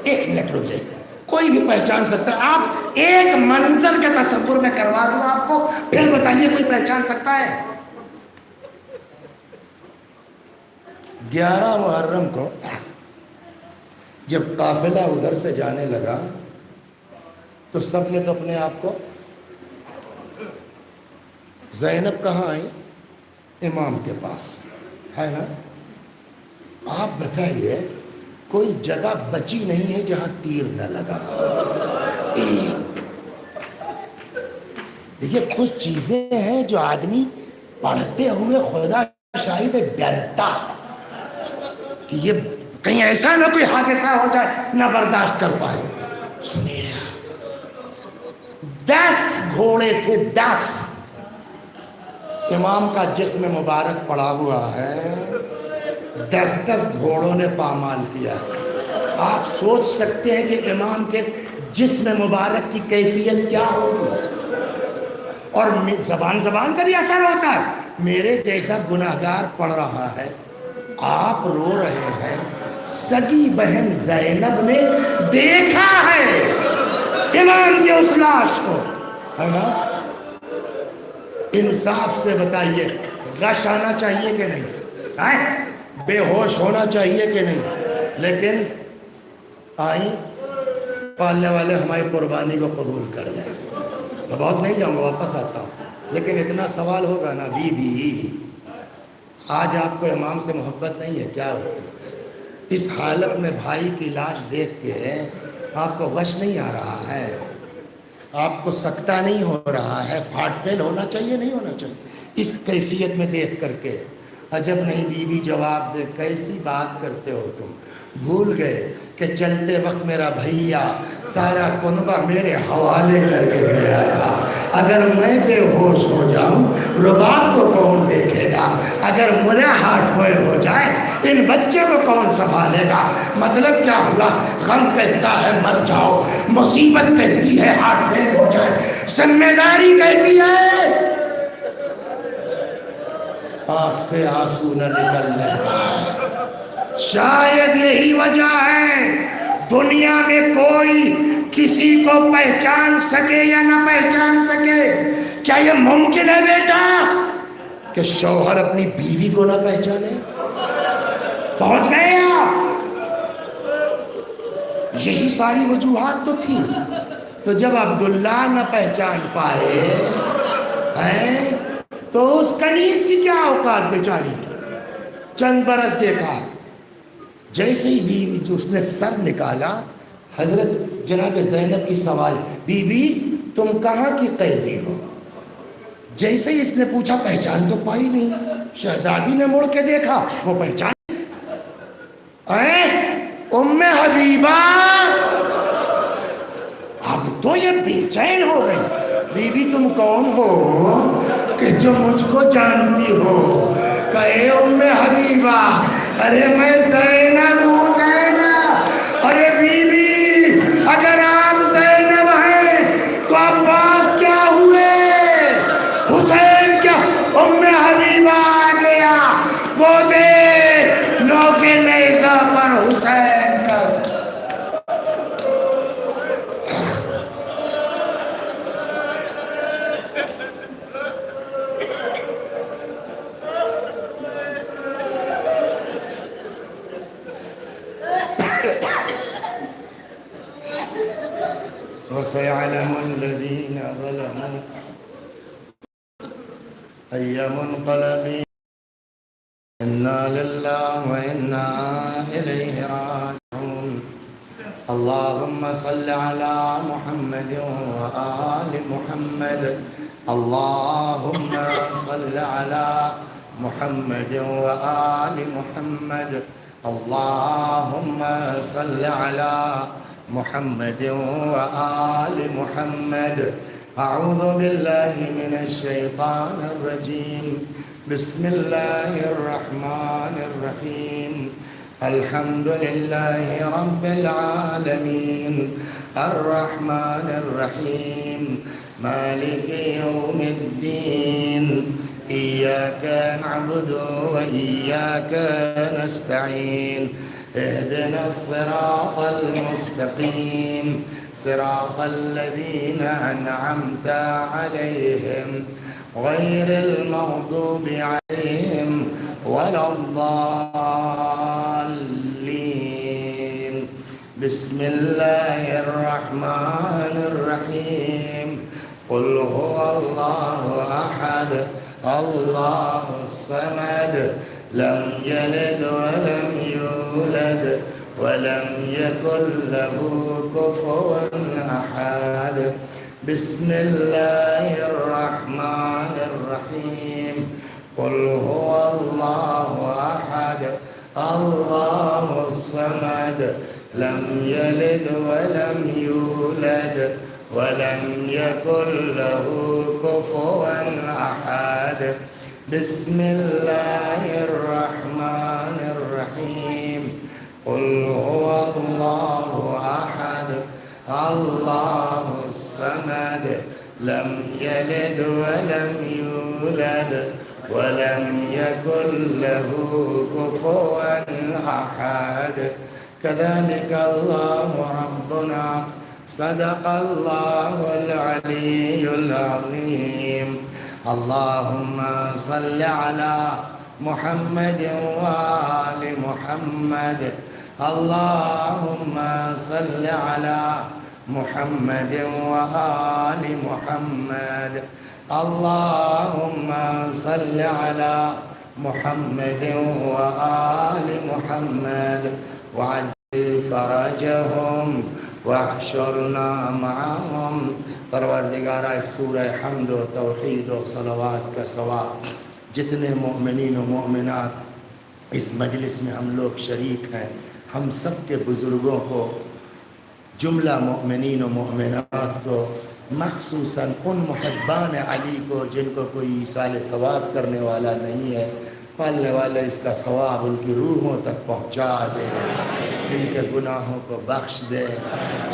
Speaker 2: ایک منٹ رک جائیے، کوئی بھی پہچان سکتا ہے؟ آپ ایک منظر کے تصور میں کروا دوں آپ کو، پھر بتائیے کوئی پہچان سکتا ہے؟ 11 محرم کو جب قافلہ ادھر سے جانے لگا تو سب نے تو اپنے آپ کو، زینب کہاں آئی؟ امام کے پاس ہے نا۔ آپ بتائیے کوئی جگہ بچی نہیں ہے جہاں تیر نہ لگا؟ دیکھیے کچھ چیزیں ہیں جو آدمی پڑھتے ہوئے خدا شاہد ڈرتا کہ یہ کہیں ایسا نہ کوئی حادثہ ہو جائے نہ برداشت کر پائے۔ سنیے 10 گھوڑے تھے، 10، امام کا جسم مبارک پڑا ہوا ہے، 10 گھوڑوں نے پامال کیا۔ آپ سوچ سکتے ہیں کہ امام کے جسم مبارک کی کیفیت کیا ہوگی؟ اور زبان کا بھی اثر ہوتا ہے۔ میرے جیسا گناہگار پڑھ رہا ہے، آپ رو رہے ہیں، سگی بہن زینب نے دیکھا ہے امام کے اس لاش کو، ہے نا۔ انصاف سے بتائیے غش آنا چاہیے کہ نہیں؟ بے ہوش ہونا چاہیے کہ نہیں؟ لیکن آئیں، پالنے والے ہماری قربانی کو قبول کر لیں۔ میں بہت نہیں جاؤں گا، واپس آتا ہوں، لیکن اتنا سوال ہوگا نا، بی بی آج آپ کو امام سے محبت نہیں ہے کیا ہوتی؟ اس حالت میں بھائی کی لاش دیکھ کے آپ کو غش نہیں آ رہا ہے؟ آپ کو سکتہ نہیں ہو رہا ہے؟ فاٹ فیل ہونا چاہیے نہیں ہونا چاہیے؟ اس کیفیت میں دیکھ کر کے عجب نہیں بی بی جواب دے، کیسی بات کرتے ہو تم؟ بھول گئے کہ چلتے وقت میرا بھیا سارا کنبہ میرے حوالے کر کے گیا تھا۔ اگر میں بے ہوش ہو جاؤں رباب کو کون دیکھے گا؟ اگر میرا ہارٹ فیل ہو جائے ان بچے کو کون سنبھالے گا؟ مطلب کیا ہوا؟ غم کہتا ہے مر جاؤ، مصیبت کہتی ہے ہارٹ فیل ہو جائے، ذمہ داری کہتی ہے آنکھ سے آنسو نہ نکلنے کا۔ شاید یہی وجہ ہے دنیا میں کوئی کسی کو پہچان سکے یا نہ پہچان سکے۔ کیا یہ ممکن ہے بیٹا کہ شوہر اپنی بیوی کو نہ پہچانے؟ پہنچ گئے آپ؟ یہی ساری وجوہات تو تھی. تو جب عبداللہ نہ پہچان پائے ہیں تو اس کنیز کی کیا اوقات بیچاری کی. چند برس دیکھا، جیسے ہی بیوی جو اس نے سر نکالا، حضرت جناب زینب کی سوال، بی بی تم کہاں کی قیدی ہو؟ جیسے ہی اس نے پوچھا پہچان تو پائی نہیں. شہزادی نے مڑ کے دیکھا، وہ پہچان ام حبیبہ. اب تو یہ بے چین ہو گئی. بی بی تم کون ہو کہ جو مجھ کو جانتی ہو؟ کہے ام حبیبہ ارے میں زینب ہوں زینب. ارے بی بی اگر آپ زینب ہیں تو عباس کیا ہوئے؟ حسین کیا؟ ام حبیبہ آ گیا، وہ دے نوک نیزہ پر حسین کا. وسيعلم الذين ظلموا أي منقلب. إنا لله وإنا إليه راجعون. اللهم صل على محمد وآل محمد. اللهم صل على محمد وآل محمد. اللهم صل على محمد وآل محمد. أعوذ بالله من الشيطان الرجيم. بسم الله الرحمن الرحيم. الحمد لله رب العالمين الرحمن الرحيم مالك يوم الدين. إياك نعبد وإياك نستعين. اهدنا الصراط المستقيم صراط الذين أنعمت عليهم غير المغضوب عليهم ولا الضالين. بسم الله الرحمن الرحيم. قل هو الله أحد الله الصمد لم يلد ولم يولد ولم يكن له كفوا أحد. بسم الله الرحمن الرحيم. قل هو الله أحد الله الصمد لم يلد ولم يولد ولم يكن له كفوا أحد. بسم الله الرحمن الرحيم. قل هو الله أحد الله الصمد لم يلد ولم يولد ولم يكن له كفوا أحد. كذلك الله ربنا صدق الله العلي العظيم. اللهم صل على محمد وآل محمد. اللهم صل على محمد وآل محمد. اللهم صل على محمد وآل محمد وعجل فرجهم واحشرنا معهم. پروردگارہ اس سورہ حمد و توحید و صلوات کا ثواب جتنے مؤمنین و مؤمنات اس مجلس میں ہم لوگ شریک ہیں، ہم سب کے بزرگوں کو، جملہ مؤمنین و مؤمنات کو، مخصوصاً ان محبان علی کو جن کو کوئی ایصال ثواب کرنے والا نہیں ہے، پالنے والا اس کا ثواب ان کی روحوں تک پہنچا دے، ان کے گناہوں کو بخش دے،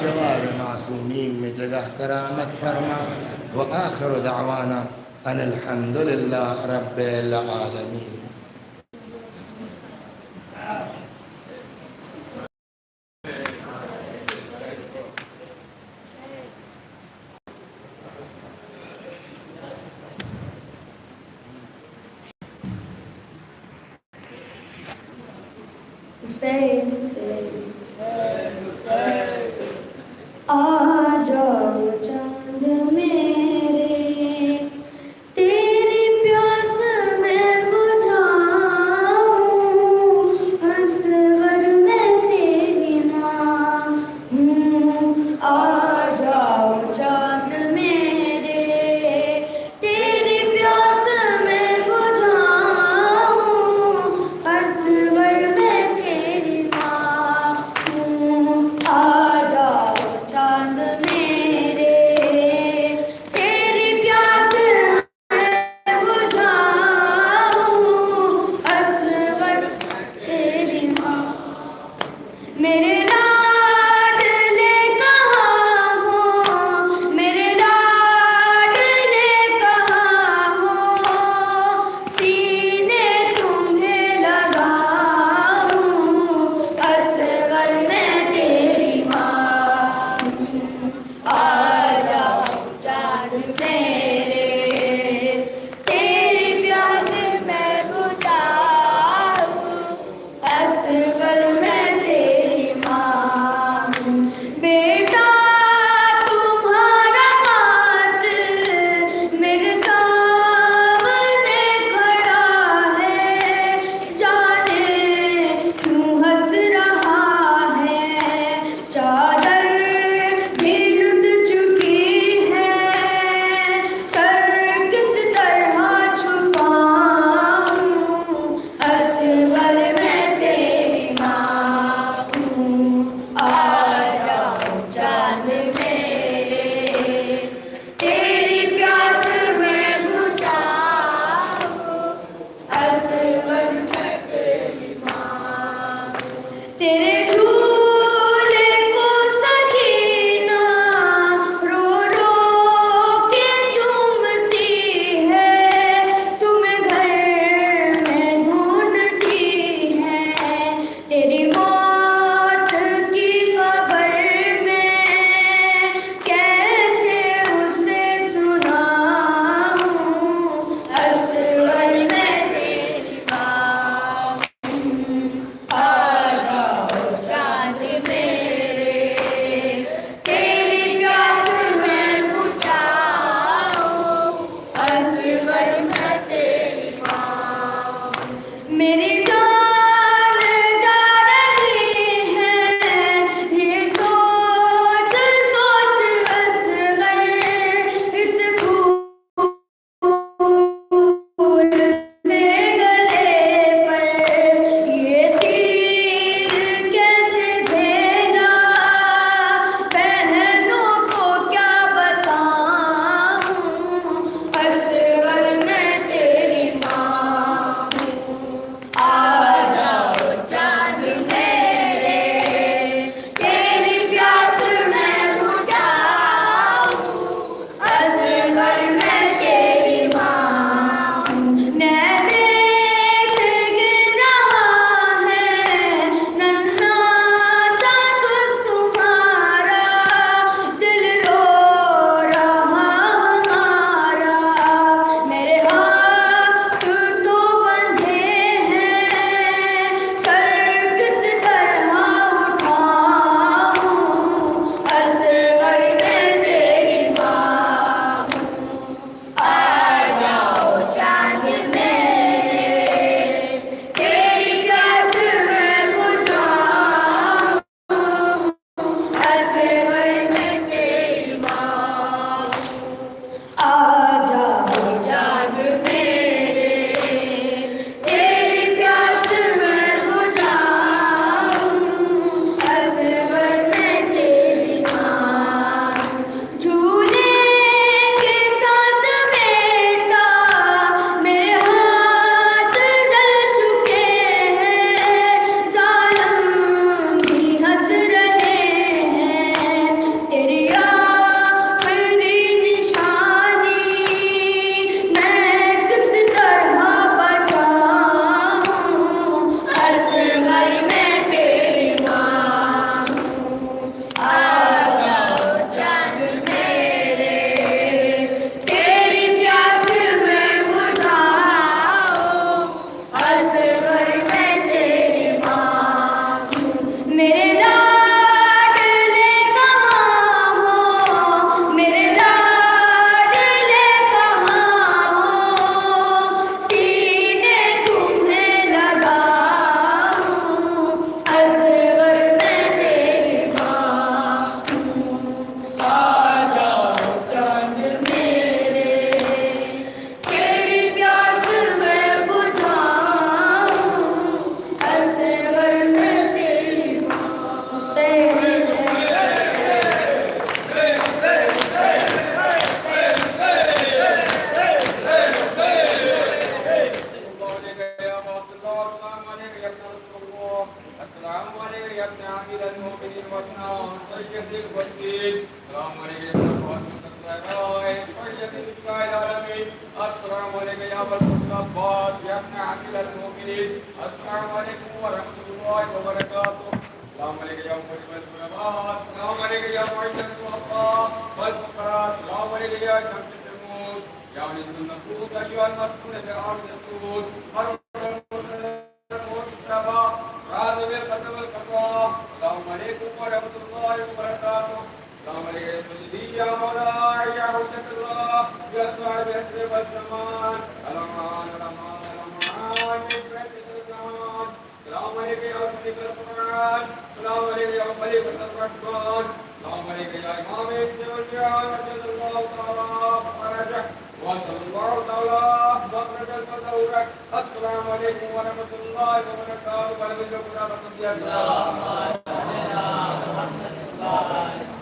Speaker 2: جوار معصومین میں جگہ کرامت فرما. وآخر دعوانا ان الحمد للہ رب العالمین.
Speaker 3: حسین حسین آ جاؤ چاند میرے تیری پیاس میں بجھاؤں اصغر میں تیری ماں ہوں آ جاؤ چاند میرے تیری پیاس میں بجھاؤں اصغر میں تیری ماں ہوں آ جاؤ چاند میرے تیری پیاس میں بجھاؤں اصغر تیری ماں میرے لاڈلے کہاں ہو میرے لاڈلے کہاں ہو سینے تمہیں لگاؤں اصغر میں تیری ماں آ جاؤ چاند میرے تیری پیاس میں بجھاؤں اصغر میں تیری ماں ہوں بیٹا تمہارا ہاتھ میرے سامنے کھڑا ہے جانے کیوں ہنس رہا ہے چادر بھی لٹ چکی ہے سر کس طرح چھپاؤں اصغر میں تیری ماں ہوں آ جاؤ چاند میرے تیری پیاس میں بجھاؤں اصغر میں تیری ماں تیرے جھولے کو سکینہ رو رو کے چومتی ہے تمہیں گھر میں ڈھونڈتی ہے تیری موت کی خبر میں کیسے اسے سناؤں اصغر میں تیری ماں آ جاؤ
Speaker 4: السلام عليك يا ابن عميد المؤمنين وابن سيد الوكيل السلام عليك يا سيد نساء العالمين السلام عليك يا ابا العباس يا ابن عميد المؤمنين السلام عليكم ورحمة الله وبركاته السلام عليك يا مجيب الغرباء السلام عليك يا معين الفقراء والفقراء السلام عليك يا شمس الشموس يا ولد النفوس أيها المسكون بعرض السود راضي بالقدر والقضاء السلام عليكم ورحمة الله وبركاته السلام عليك يا سيدي يا مولاي يا حجة الله يا صاحب أسرف الزمان الأمان الأمان الأمان الزمان السلام عليك يا ملك القرآن السلام عليك يا ملك الرحمن السلام عليك يا إمام السلام رضي الله تعالى فرجك وصلى الله تعالى مخرج الفتورك السلام عليكم ورحمة الله وبركاته ورحمة الله وبركاته